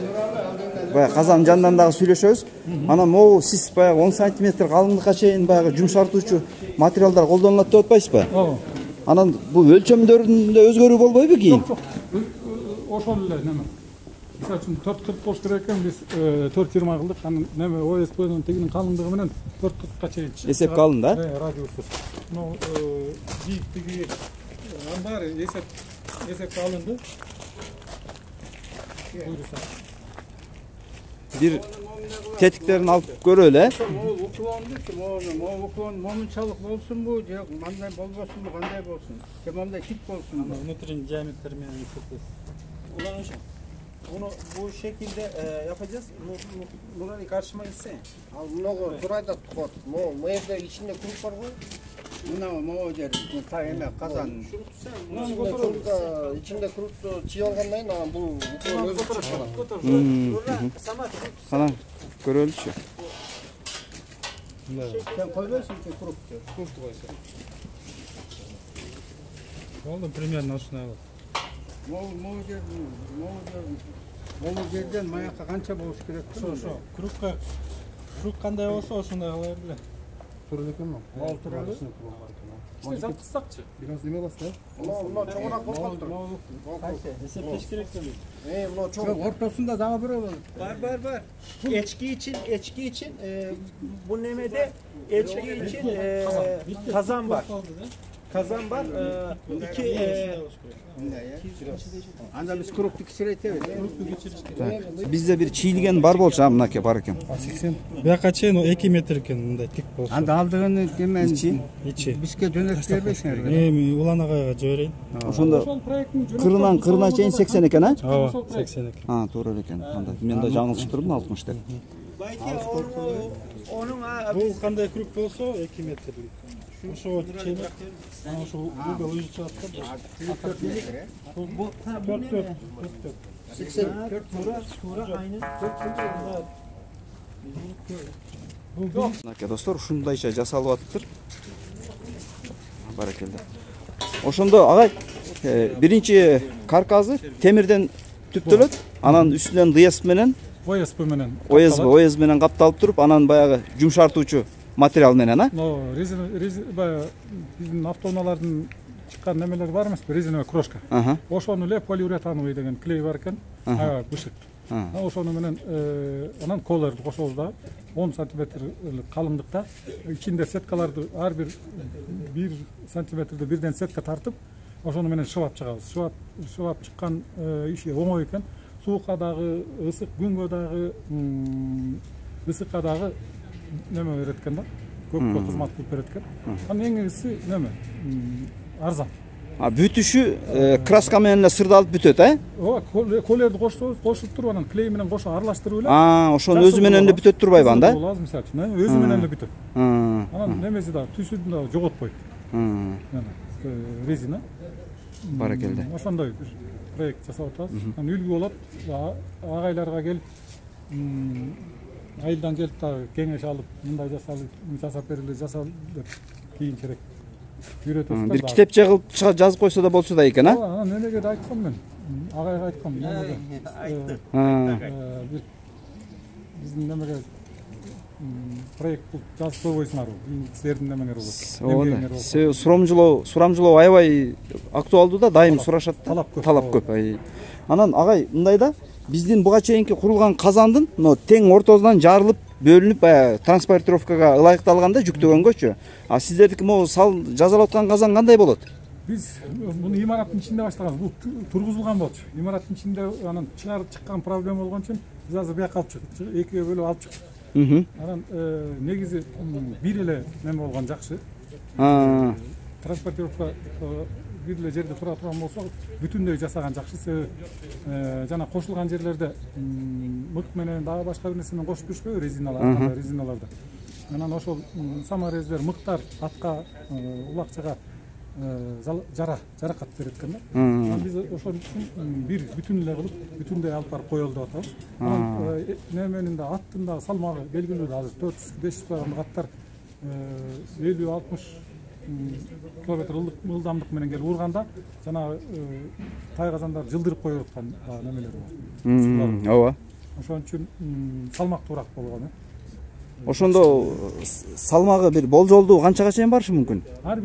баягы казандын жанынан дагы сүйлөшөбүз. Анан могу сиз баягы 10 см калыңдыкка чейин баягы жумшартуучу материалдар колдонулат деп атпайсызбы? Ооба. Анан бул өлчөмдөрүндө өзгөрүү болбойбу кийин? Жок. Ошол эле неме. Мисалы үчүн 4,40 болуш керек экен, биз 4,20 кылдык. Анан неме OSB'нин тегинин калыңдыгы менен 4,40ка чейин эсепке алын да? Радиусу. Бийиктиги баары эсепке алынды. Буюрса. Бир тетиктерин алып көрөлү, момунчалык болсунбу, же мындай болбосунбу, кандай болсун? Же мындай тик болсун? Внутренний диаметр менен есептейсиz. Ulan hocam, bunu bu şekilde yapacağız. Nurali karşıma gitsin. Al много турайда тухот. Mo жерде ичинде круп бар го. Мына могу жер та эме казан. İçinde крупту чий алгандан кийин анан бул өзү чыгат. Кана көрөлүчү. Сен койбойсуң ki крупту. Крупту койсо. Болду, примерно ушундай болот. Могу жерден маякка канча болуш керек? Ошо, круп кандай болсо ошондой кыла бергиле. Тура экенби? Мол туралы. İşte zaptısakçı. Biraz neme bastı? Мына чоңураак болуп тур. Kayse, hesapleş керек tabii. Мына чоң ортосунда дагы бирөө болот. Var. Eçki için bu nemede eçki için kazan var. Kazan var. Анда биз крупту кичирейтебиз. Бизде бир чийилген бар болчу, мынакей бар экен. 80. Бияка чейин 2 метр экен мындай тик болсо. Анда алдыгыны демен Ичи. бизге жөнөтүп бербейсиңер. Эми Улан агайга жиберейин. Ошондо кырынан чейин 80 экен, а? Ооба, 80 экен. Туура экен. Анда мен да жаңылышып турдум 60 деп. Onun Бул кандай круп болсо 2 метрлик. Ошо чейин ошо угол өзү чыгат да. bu 4. Tuğra aynı. Мынакей достор, ушундайча жасалып атыптыр. Баракелде. Ошондо агай биринчи карказы темирден түптөлөт, анан үстүнөн ДСП менен OSB менен капталып туруп, анан баягы жумшартуучу материал менен, а? Биздин автоунаалардын чыккан немелер бар эмеспи, резиновый крошка. Ошону эле полиуретановый деген клей бар экен, аябай бышык. Ошону менен анан колорду кошобуз да 10 см калыңдыкта, ичинде сеткаларды ар бир 1 сантиметрде бирден сетка тартып, ошону менен шыбап чыгабыз. Шыбап чыккан иши оңой экен. Суукка дагы, ысык күнгө дагы, ысыкка дагы неме берет экен да. Көп кызмат кылып берет экен. Анан эң киргизи неме? Арзан. Бүтүшү краска менен эле сырдалып бүтөт, Ооба, колерди кошуп туруп анан клей менен кошуп аралаштырып эле. Ошону өзү менен эле бүтөт турбайбы анда? Болот, мисалы үчүн, өзү менен эле бүтөт. Анан немеси да түсүн да жоготпойт. Резина. Баракелде. Ошондой бир проект жасап атабыз. Анан үлгү болот. Агайларга келип, айылдан келип дагы кеңеш алып, мындай жасап берели, жасал деп кийинчерээк үйрөтөбүз. Бир китепче кылып жазып койсо да болчу да экен, Анан немеге да айткам мен. Агайга айткам. Бир биздин немеге проект кылып жазып койбойсуңарбы? Силердин немеңер болот. Сурамжылоо аябай актуалдуу да, дайым сурашат. Талап көп. Анан агай, мындай да, биздин буга чейинки курулган казандын тең ортосунан жарылып, бөлүнүп, транспортировкага ылайыкталганда жүктөгөнгөчү. А сиздердики могу жазалап аткан казан кандай болот? Биз муну имараттын ичинде баштаганбыз. Бул тургузулган болчу. Имараттын ичинде анан чыккан проблема болгон үчүн биз азыр бияка алып чыктык. Экиге бөлүп алып чыктык. Анан негизи бир эле неме болгон жакшы. Транспортировка бир эле жерде тура турган болсо бүтүндөй жасаган жакшы. Себеби жана кошулган жерлерде мык менен дагы башка бир нерсе менен кошуп жүрүшпөйбү, резиналарда. Анан ошол саморезлер, мыктар атка, улакчага жаракат берет экен да. Анан биз ошон үчүн бир бүтүн эле кылып, бүтүндөй алып барып коелу деп атабыз. Анан неменин да аттын да салмагы белгилүү да, азыр 400-500 кг аттар 50-60 километр ылдамдык менен келип урганда жана тайгазандар жылдырып коюп аткан немелер бар. Ооба. Ошон үчүн салмактуураак болгон. Ошондо салмагы бир болжолдуу канчага чейин барышы мүмкүн? Ар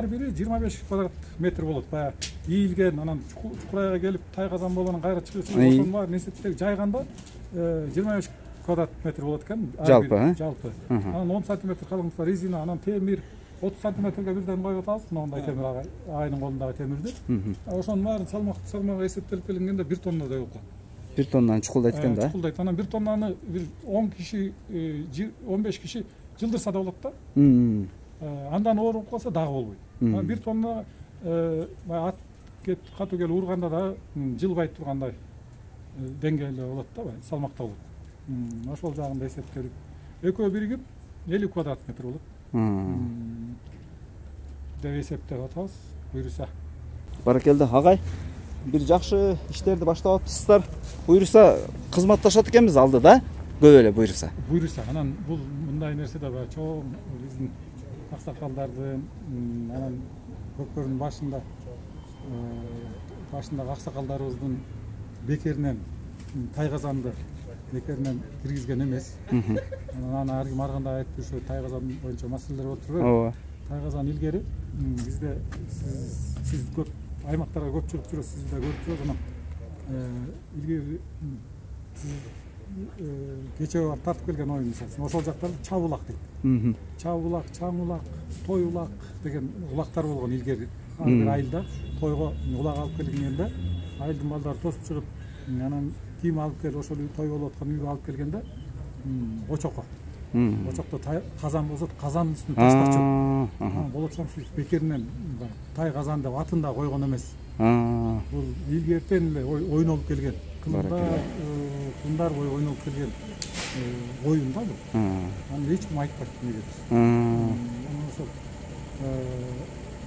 бири 25 квадрат метр болот. Баягы ийилген, анан чукурайга келип тайгазан болуп анан кайра чыгып ошонун баарын эсептеп жайганда 25 квадрат метр болот экен. Жалпы. Анан 10 сантиметр калыңдыкта резина, анан темир 30 сантиметрге бирден коюп атабыз. Мындай темир агайдын колундагы темирди. Ошонун баарын салмагы эсептелип келгенде 1 тоннадай болот. 1 тоннаны чукулдайт экен да. Чукулдайт. Анан 1 тоннаны бир 10 киши, 15 киши жылдырса да болот да. Андан ооруп калса дагы болбойт. 1 тонна ат катуу келип урганда да жылбай тургандай деңгээлде болот да, салмакта болот. Ошол жагын да эсептедик. Экөө биригип 50 квадрат метр болот. Деп эсептеп атабыз. Буйруса. Баракелде агай. Бир жакшы иштерди баштап атыпсыздар. Буйруса кызматташат экенбиз алдыда. Көп эле буйруса. Анан бул мындай нерсе да бар. Чоң биздин аксакалдардын, анан көпкөрдүн башындагы аксакалдарыбыздын бекеринен тайгазанды бекеринен киргизген эмес. Анан ар ким арганда айтып жүрүшөт, тайгазан боюнча маселелер болуп турбайбы? Ооба. Тайгазан илгери бизде сиз көп аймактарга көп чыгып жүрөсүз, сиз да көрүп жүрөсүз. Анан илгери кече барып тартып келген оюн мисалы, ошол жактарда чабулак дейт. Чабулак, чаңулак, тоюлак деген улактар болгон илгери. Ар бир айылда тойго улак алып келгенде айылдын балдары тосуп чыгып, анан кийим алып келип ошол той болуп аткан үйгө алып келгенде очоко. Очокто казан болсо казандын үстүнө таштачу. Болотсам сиз бекеринен тай казан деп атын да койгон эмес. Бул илгертен эле ойнолуп келген. Кымдар бою ойнолуп келген оюн да бул. Аны эч ким айтпайт неге. Ошол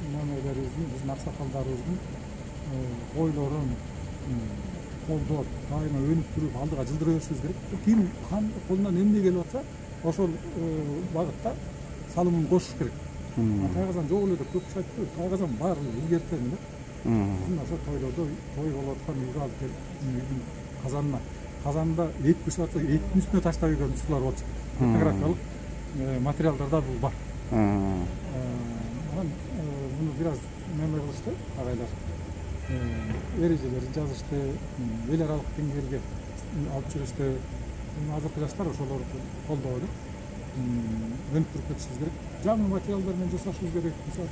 немелерибиздин, биздин аксакалдарыбыздын ойлорун колдоп, дайыма өнүп туруп алдыга жылдыра беришибиз керек. Ким колунан эмне келип атса, ошол багытта салымын кошуш керек. Тайгазан жок эле деп көп киши айтпайбы? Тайгазан бар илгертен эле. Биздин ошо тойлордо той болуп аткан үйгө алып келип, үйдүн казанда эт пишип атса, эттин үстүнө таштап ийген учурлар болчу. Фотографиялык материалдарда бул бар. Анан муну бир аз неме кылышты агайлар. Эрежелерин жазышты, эл аралык деңгээлге алып чыгышты. Азыркы жаштар ошолорду колдоо деп өнүк туруп кетишибиз керек. Жаңы материалдар менен жасашыбыз керек. Мисалы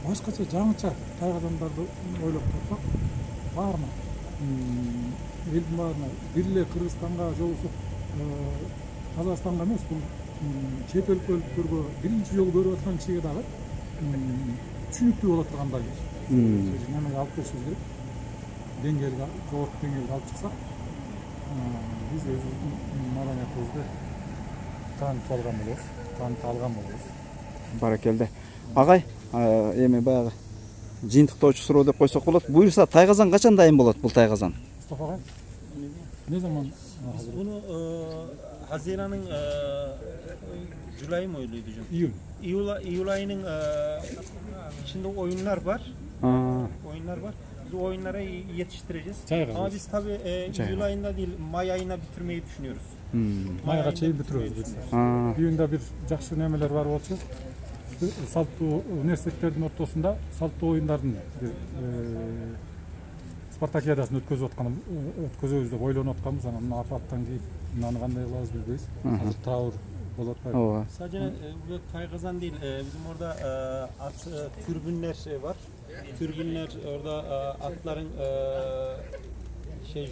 башкача жаңыча тайгазандарды ойлоп турсак баарына элдин баарына бир эле Кыргызстанга же болбосо Казакстанга эмес, бул чет өлкөлүктөргө биринчи жолу көрүп аткан кишиге дагы түшүнүктүү боло тургандай немеге алып келишибиз керек. Деңгээлге, жогорку деңгээлге алып чыксак, биз өзүбүздүн маданиятыбызды таанытып алган болобуз. Баракелде. Агай, эми баягы жыйынтыктоочу суроо деп койсок болот. Буюрса Тайгазан качан дайын болот бул Тайгазан? Мустафа агай, ne zaman? Biz bunu Haziran'ın July mı öyleydi hocam? Eylül ayının içinde oyunlar var. Oyunlar var. Biz o oyunlara yetiştireceğiz. Ama biz tabii Eylül ayında değil, May ayına bitirmeyi düşünüyoruz. Mayga чейин бүтүрөбүз biz. Үйүндө бир жакшы немелер бар болчу. Салттуу университеттердин ортосунда салттуу оюндардын бир спартакиадасын өткөзөбүз деп ойлонуп атканбыз. Анан мына апаттан кийин мынаны кандай кылабыз билбейбиз. Азыр траур болуп атпайбы? Sadece bu Taygazan değil, bizim orada at türbünler var. Türbünler orada atların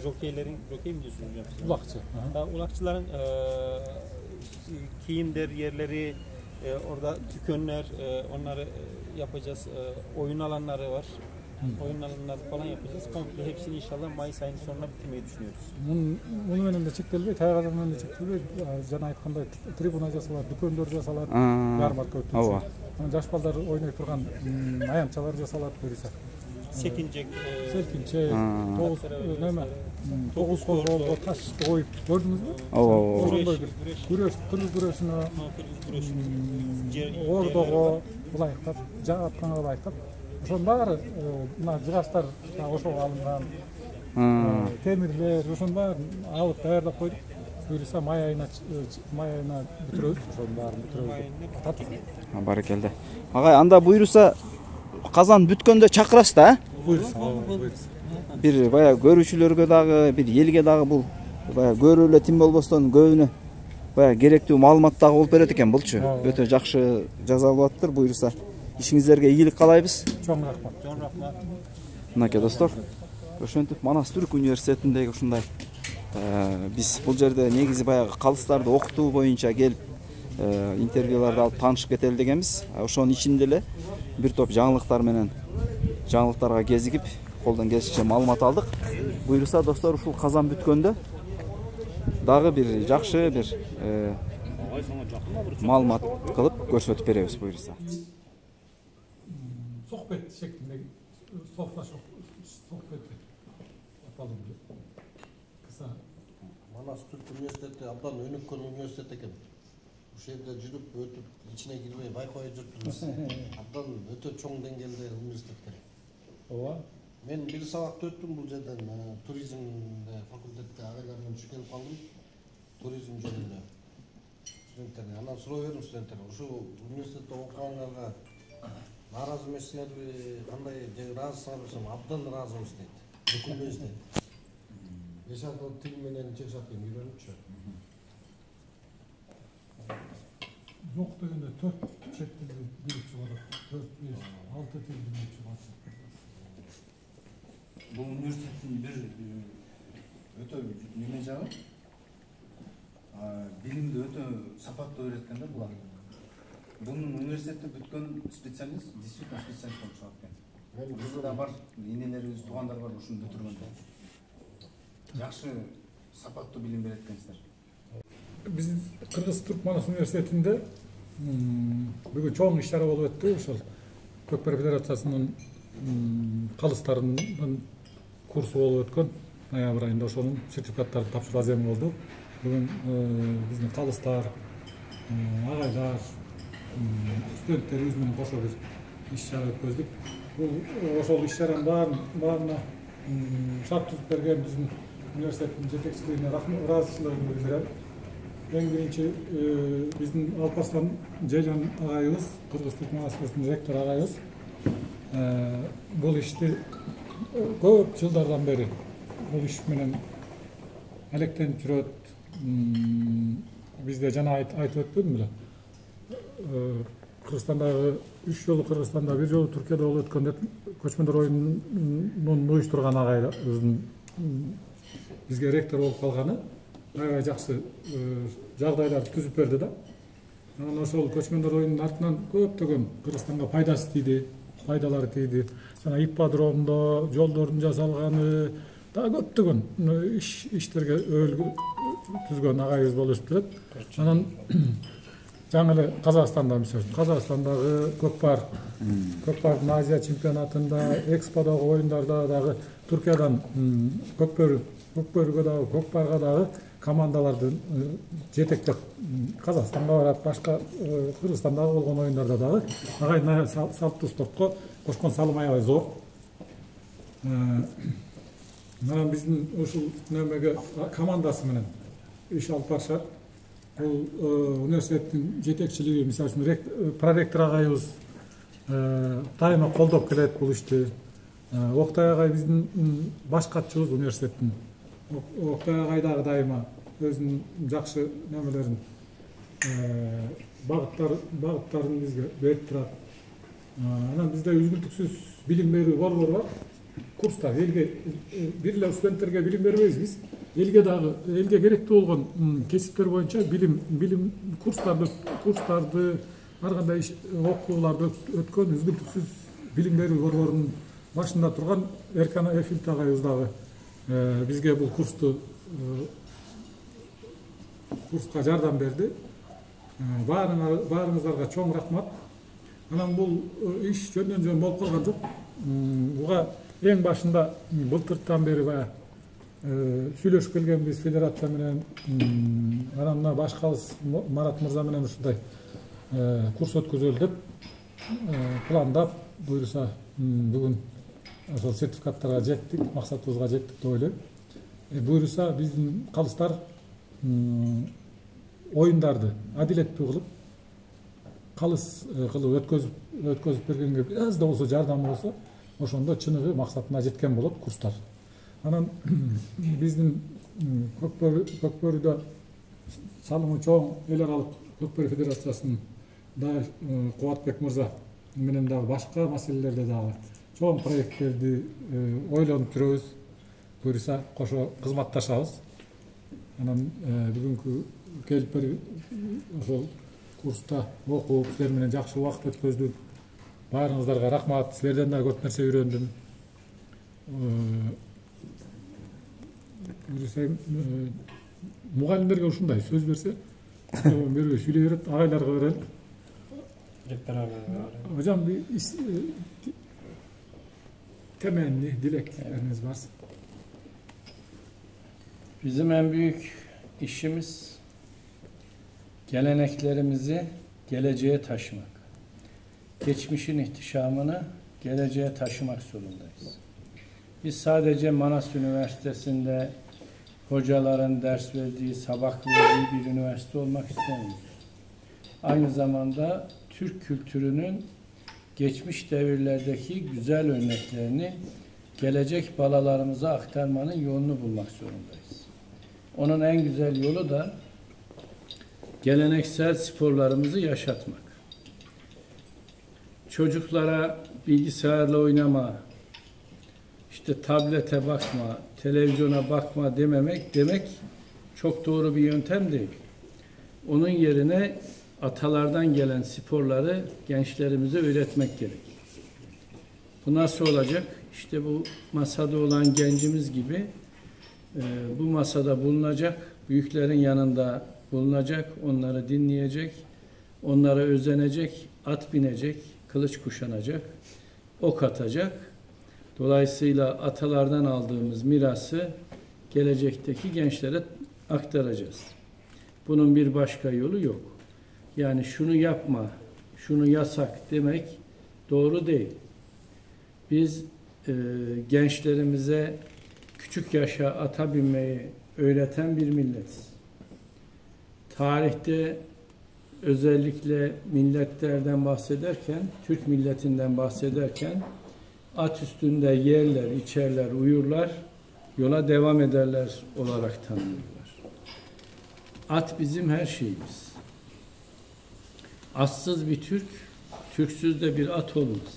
jokeylerin, jokey mi diyorsunuz hocam? Ulakçı. Ulakçıların giyim yerleri, orada tükönler, onları yapacağız. Oyun alanları var. Oyun alanları falan yapacağız. Komple hepsini inşallah Mayıs ayının sonuna bitirmeyi düşünüyoruz. Муну менен да чектелбей, Тайгазан менен да чектелбей, жана айткандай трибуна жасалат, дүкөндөр жасалат, ярмарка өткөрүлөт. Жаш балдар ойной турган аянтчалар жасалат буюрса. Sekincek, тогуз колго ташты коюп көрдүңүзбү? Ошондой бир күрөш, кыргыз күрөшүнө, ордого булайыктап, жагатканга булайыктап, ошонун баары мына жыгачтар ошого алынган, темирлер, ошонун баарын алып даярдап койдук. Буюрса май айына бүтүрөбүз, ошонун баарын бүтүрөбүз. Баракелде. Агай, анда буюрса казан бүткөндө чакырасыз да? Буюрса. Бир баягы көрүүчүлөргө дагы, бир элге дагы бул баягы көрүп эле тим болбостон көбүнө баягы керектүү маалымат дагы болуп берет экен булчу. Өтө жакшы жазалып атыптыр. Буюрса ишиңиздерге ийгилик каалайбыз. Чоң рахмат. Мынакей достор, ошентип Манас Түрк университетиндеги ушундай биз бул жерде негизи баягы калыстарды окутуу боюнча келип интервьюларды алып таанышып кетели дегенбиз. Ошонун ичинде эле бир топ жаңылыктарга кезигип, колдон келишинче маалымат алдык. Буюрса достор, ушул казан бүткөндө дагы бир жакшы бир маалымат кылып көрсөтүп беребиз буюрса. Sohbet şeklinde sohbet yapalım diye. Kısa. Manas Türk Üniversiteti abdan önükön üniversitet eken. Bu şehirde жүрүп ötüp içine girmey baykoya жүрüptünüz. Abdan öte çoğ dengelde üniversitet gerek. Ova. Men bir sabakta öttüm bu жерден туризм факультетке агайлар менен түшүп келип калдым. Туризм жөнүндө. Студенттерге анан суроо бердим студенттерге. Ушу университетте окугандарга наразы эмессиңерби, кандай же ыраазысыңар десем, абдан ыраазыбыз дейт. Бүкүлбөз дейт. 5 тил менен чечат экен үйрөнүпчү. Yok degende 4 çet tildi bilipçi var. 4, 5, 6 til bilipçi var. Bu üniversitetin bir öte neme jagı bilimdi öte sapatlı öğretkenler bular. Bunun üniversitette бүткөн специалист, действительно специалист болуп чыгат экен. Бизде да бар, энелерибиз, туугандар бар ушуну бүтүргөндө. Жакшы сапаттуу билим берет экенсиздер. Biz Kırgız Türk Manas Üniversitesi'nde bugün çoğun işleri olup öttü. Kökber Federasyası'nın kalıslarının kursu olup ötken. Noyabr ayında ошонун sertifikatları tapşırı azami oldu. Bugün bizim kalıslar, ağaylar, studentlerimiz menен koşu bir işler ötkөздүk. Bu ошол işlerin barına şart tutup bergen bizim üniversitetin yetekçiliğine razıçılığını bildiren. En birinci bizim Alparslan Ceylan ağayımız, Kırgız Türk Manas Üniversitesi'nin rektör ağayımız. Bu işti көп yıllardan beri bu iş menен elekten türöt bizde jana aytып ötpödüm bile. Kırgızstandagı 3 жолу Kırgızстанда, 1 жолу Түркияда болуп өткөн көчмөндөр оюнун уюштурган агайыбыздын бизге ректор болуп калганы аябай жакшы жагдайларды түзүп берди да. Анан ошол көчмөндөр оюнунун артынан көптөгөн Кыргызстанга пайдасы тийди, пайдалары тийди. Жана ипподромдо жолдордун жасалганы дагы көптөгөн иштерге түзгөн агайыбыз болуп турат. Анан жаңы эле Казакстанда мисалы Казакстандагы Көкпардын Азия чемпионатында, Эксподогу оюндарда дагы Түркиядан Көкбөрүгө дагы, Көкпарга дагы командалардын жетектеп Казакстанга барат, башка Кыргызстандагы болгон оюндарда дагы агайдын салттуу спортко кошкон салымы аябай зор. Анан биздин ушул немеге командасы менен иш алып барышат. Бул университеттин жетекчилиги, мисалы үчүн проректор агайыбыз дайыма колдоп келет бул ишти. Октай агай биздин баш катчыбыз университеттин. Октай агай дагы дайыма өзүнүн жакшы немелерин, багыттарын бизге берип турат. Анан бизде үзгүлтүксүз билим берүү борбору бар. Курстар элге бир эле студенттерге билим бербейбиз биз. Элге дагы элге керектүү болгон кесиптер боюнча билим курстарды ар кандай окууларды өткөн үзгүлтүксүз билим берүү борборунун башында турган Эркан Эфилт агайыбыз дагы бизге бул курска жардам берди. Баарыңыздарга чоң рахмат. Анан бул иш жөндөн жөн болуп калган жок. Буга эң башында былтыртан бери баягы сүйлөшүп келгенбиз федерация менен. Анан мына башкабыз Марат мырза менен ушундай курс өткөзөлү деп пландап, буюрса бүгүн ошол сертификаттарга жеттик, максатыбызга жеттик деп ойлойм. Буюрса биздин калыстар оюндарды адилеттүү кылып, калыс кылып өткөзүп бергенге бир аз да болсо жардамы болсо, ошондо чыныгы максатына жеткен болот курстар. Анан биздин Көкбөрүдө салымы чоң эл аралык Көкбөрү федерациясынын да Кубатбек мырза менен дагы башка маселелерде дагы чоң проекттерди ойлонуп жүрөбүз. Буюрса кошо кызматташабыз. Анан бүгүнкү келип ошол курста окуп, силер менен жакшы убакыт өткөздүк. Баарыңыздарга рахмат. Силерден да көп нерсе үйрөндүм. Мугалимдерге ушундай сөз берсе, бербей сүйлөй берет, агайларга берели. Hocam bir temenni, dilekleriniz varsa. Bizim en büyük işimiz geleneklerimizi geleceğe taşımak. Geçmişin ihtişamını geleceğe taşımak zorundayız. Biz sadece Manas Üniversitesi'nde hocaların ders verdiği, sabah verdiği bir üniversite olmak istemiyoruz. Aynı zamanda Türk kültürünün geçmiş devirlerdeki güzel örneklerini gelecek balalarımıza aktarmanın yolunu bulmak zorundayız. Onun en güzel yolu da geleneksel sporlarımızı yaşatmak. Çocuklara bilgisayarla oynama, işte tablete bakma, televizyona bakma demek çok doğru bir yöntem değil. Onun yerine atalardan gelen sporları gençlerimize öğretmek gerek. Bu nasıl olacak? İşte bu masada olan gencimiz gibi bu masada bulunacak, büyüklerin yanında bulunacak, onları dinleyecek, onlara özenecek, at binecek, kılıç kuşanacak, ok atacak. Dolayısıyla atalardan aldığımız mirası gelecekteki gençlere aktaracağız. Bunun bir başka yolu yok. Yani şunu yapma, şunu yasak demek doğru değil. Biz gençlerimize küçük yaşa ata binmeyi öğreten bir milletiz. Tarihte özellikle milletlerden bahsederken, Türk milletinden bahsederken at üstünde yerler, içerler, uyurlar, yola devam ederler olarak tanımlıyorlar. At bizim her şeyimiz. Atsız bir Türk Türksüz de bir at olmaz.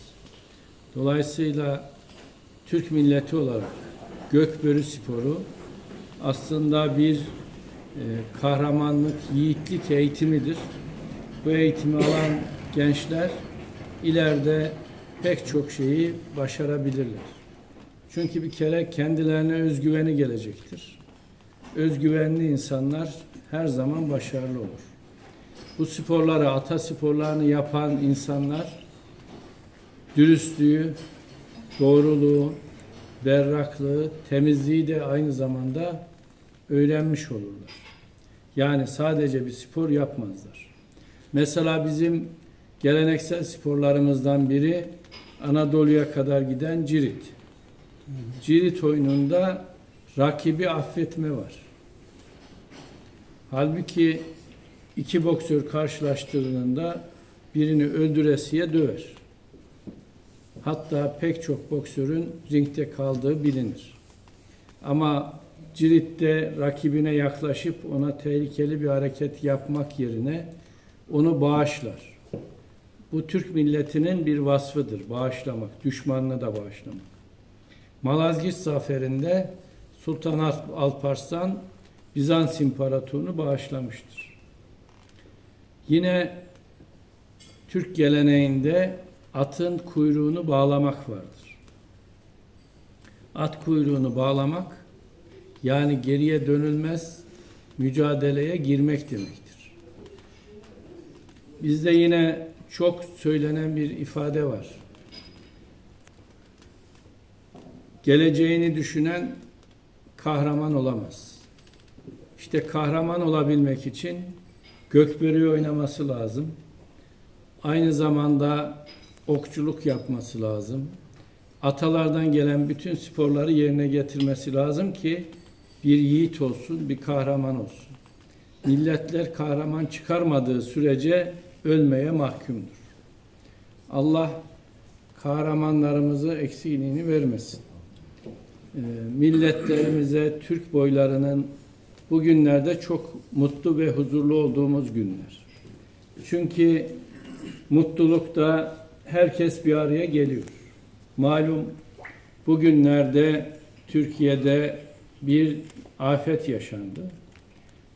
Dolayısıyla Türk milleti olarak gökbörü sporu aslında bir kahramanlık, yiğitlik eğitimidir. Bu eğitimi alan gençler ileride pek çok şeyi başarabilirler. Çünkü bir kere kendilerine özgüveni gelecektir. Özgüvenli insanlar her zaman başarılı olur. Bu sporları, ata sporlarını yapan insanlar dürüstlüğü, doğruluğu, berraklığı, temizliği de aynı zamanda öğrenmiş olurlar. Yani sadece bir spor yapmazlar. Mesela bizim geleneksel sporlarımızdan biri Anadolu'ya kadar giden cirit. Cirit oyununda rakibi affetme var. Halbuki iki boksör karşılaştığında birini öldüresiye döver. Hatta pek çok boksörün ringde kaldığı bilinir. Ama ciritte rakibine yaklaşıp ona tehlikeli bir hareket yapmak yerine onu bağışlar. Bu Türk milletinin bir vasfıdır. Bağışlamak, düşmanını da bağışlamak. Malazgirt zaferinde Sultan Alparslan Bizans İmparatorunu bağışlamıştır. Yine Türk geleneğinde atın kuyruğunu bağlamak vardır. At kuyruğunu bağlamak, yani geriye dönülmez mücadeleye girmek demektir. Bizde yine çok söylenen bir ifade var. Geleceğini düşünen kahraman olamaz. İşte kahraman olabilmek için gökbörüğü oynaması lazım. Aynı zamanda okçuluk yapması lazım. Atalardan gelen bütün sporları yerine getirmesi lazım ki bir yiğit olsun, bir kahraman olsun. Milletler kahraman çıkarmadığı sürece ölmeye mahkumdur. Allah kahramanlarımızı eksiğini vermesin. Milletlerimize, Türk boylarının bugünlerde çok mutlu ve huzurlu olduğumuz günler. Çünkü mutlulukta herkes bir araya geliyor. Malum bugünlerde Türkiye'de bir afet yaşandı.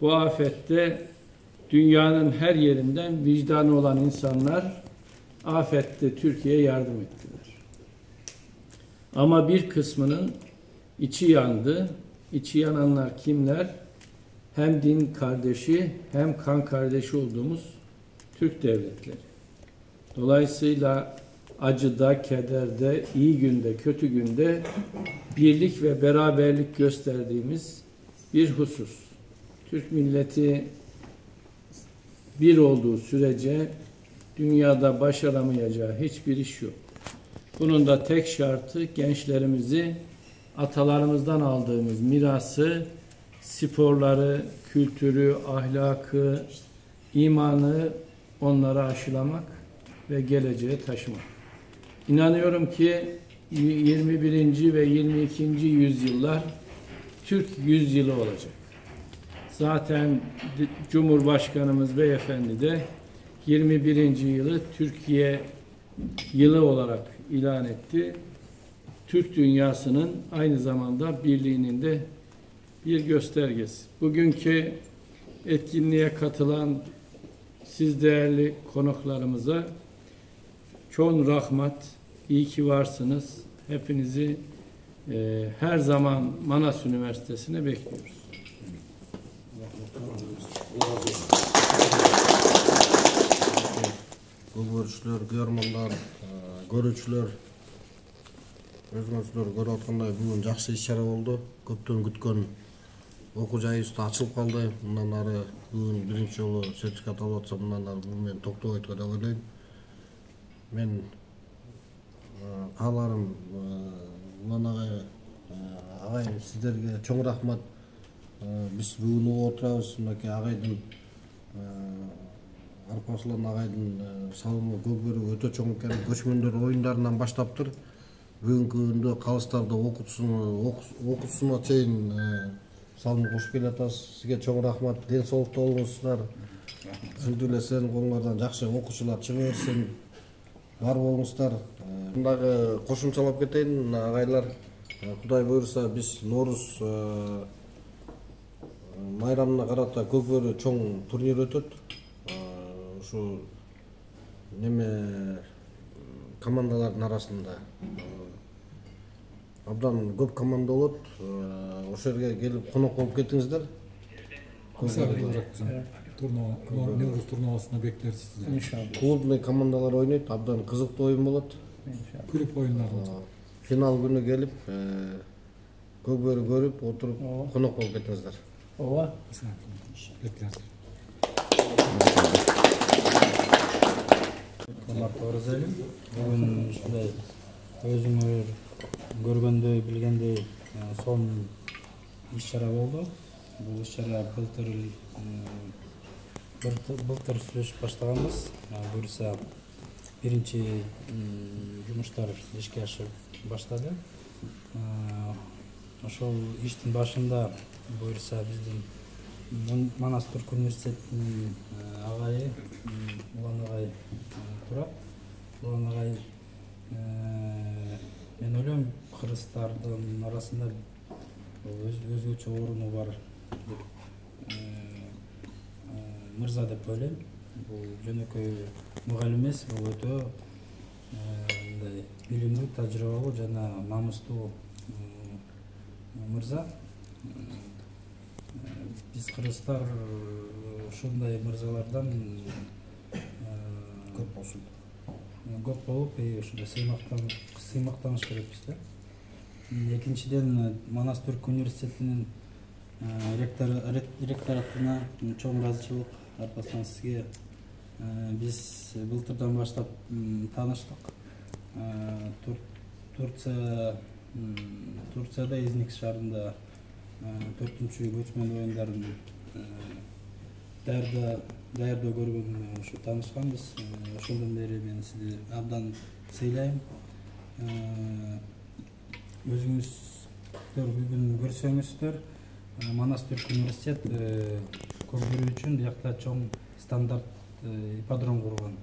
Bu afette dünyanın her yerinden vicdanı olan insanlar afette Türkiye'ye yardım ettiler. Ama bir kısmının içi yandı. İçi yananlar kimler? Hem din kardeşi hem kan kardeşi olduğumuz Türk devletleri. Dolayısıyla acıda, kederde, iyi günde, kötü günde birlik ve beraberlik gösterdiğimiz bir husus. Türk milleti bir olduğu sürece dünyada başaramayacağı hiçbir iş yok. Bunun da tek şartı gençlerimizi atalarımızdan aldığımız mirası, sporları, kültürü, ahlakı, imanı onlara aşılamak ve geleceğe taşımak. İnanıyorum ki 21. ve 22. yüzyıllar Türk yüzyılı olacak. Zaten Cumhurbaşkanımız beyefendi de 21. yılı Türkiye yılı olarak ilan etti. Türk dünyasının aynı zamanda birliğinin de bir göstergesi. Bugünkü etkinliğe katılan siz değerli konuklarımıza çoğun rahmet, iyi ki varsınız. Hepinizi her zaman Manas Üniversitesi'ne bekliyoruz. Görüşler, görmanlar, görüşler. Özünüzдөр көрүп аткандай бүгүн жакшы иш-чара болду. Көптөн күткөн окуу жайыбыз да ачылып калды. Мындан ары бүгүн биринчи жолу сертификат алып атсам, мындан ары бул менен токтобойт деп ойлойм. Мен кааларым мындан агай сиздерге чоң рахмат. Биз бүгүн угуп отурабыз, мынакей агайдын Арпаслан агайдын салымы көкбөрү өтө чоң экен. Көчмөндөр оюндарынан баштаптыр. Бүгүнкү күндө калыстарда окуусуна чейин салым кошуп келатасыз. Сизге чоң рахмат. Ден соолукта болуңуздар. Ушинтип эле силердин колуңардан жакшы окуучулар чыга берсин. бар болуңуздар. Мындагы кошумчалап кетейин агайлар. Кудай буйруса биз Норуз майрамына карата Көкбөрү чоң турнир өтөт. Ушу неме командалардын арасында абдан көп команда болот. Ошол жерге келип конок болуп кетиңиздер. Норуз турнуосуна бектерсиздер. Клубный командалар ойнойт, абдан кызыктуу оюн болот. Клуб оюндар болот. Финал күнү келип, Көкбөрү көрүп, отуруп, конок болуп кетиңиздер. Ооба. Кымбаттуу Оразали, бүгүн ушундай өзүңөр көргөндөй, билгендей сонун иш-чара болду. Бул иш-чара былтыр сүйлөшүп баштаганбыз. Буюрса биринчи жумуштар ишке ашып баштады. Ошол иштин башында буюрса биздин Манас Түрк университетинин агайы Улан агай турат. Улан агай мен ойлойм кыргыздардын арасында өзгөчө оруну бар деп мырза деп ойлойм. Бул жөнөкөй мугалим эмес, бул өтө мындай билимдүү, тажрыйбалуу жана намыстуу мырза. Биз кыргыздар ушундай мырзалардан көп болсун. Көп болуп, ушундай сыймактаныш керекпиз да. Экинчиден, Манас Түрк университетинин ректоратына чоң ыраазычылык аркасынан сизге биз былтырдан баштап тааныштык. Турцияда Изник шаарында 4-чү көчмөн оюндарын даярдоо көргөнүнө ушу таанышканбыз. Ошондон бери мен сизди абдан сыйлайм. Өзүңүздөр бүгүн көрсөңүздөр, Манас Түрк университет Көкбөрү үчүн биякта чоң стандарт ипподром курган.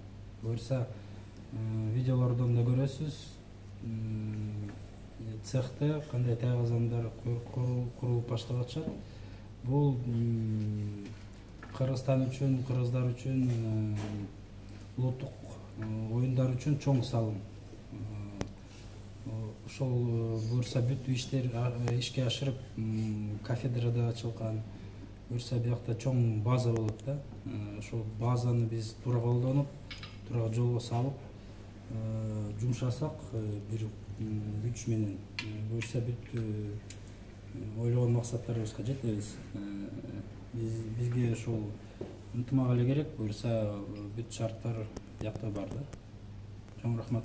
Буюрса видеолордон да көрөсүз. Цехте кандай тайгазандар курулуп баштап атышат. Бул Кыргызстан үчүн, кыргыздар үчүн, улуттук оюндар үчүн чоң салым. Ошол буюрса бүт иштер ишке ашырып, кафедрада ачылган. Буюрса биякта чоң база болот да. Ошол базаны биз туура колдонуп, туура жолго салып, жумшасак бир күч менен буюрса бүт ойлогон максаттарыбызга жетебиз. Бизге ошол ынтымак эле керек, буюрса бүт шарттар биякта бар да. Чоң рахмат.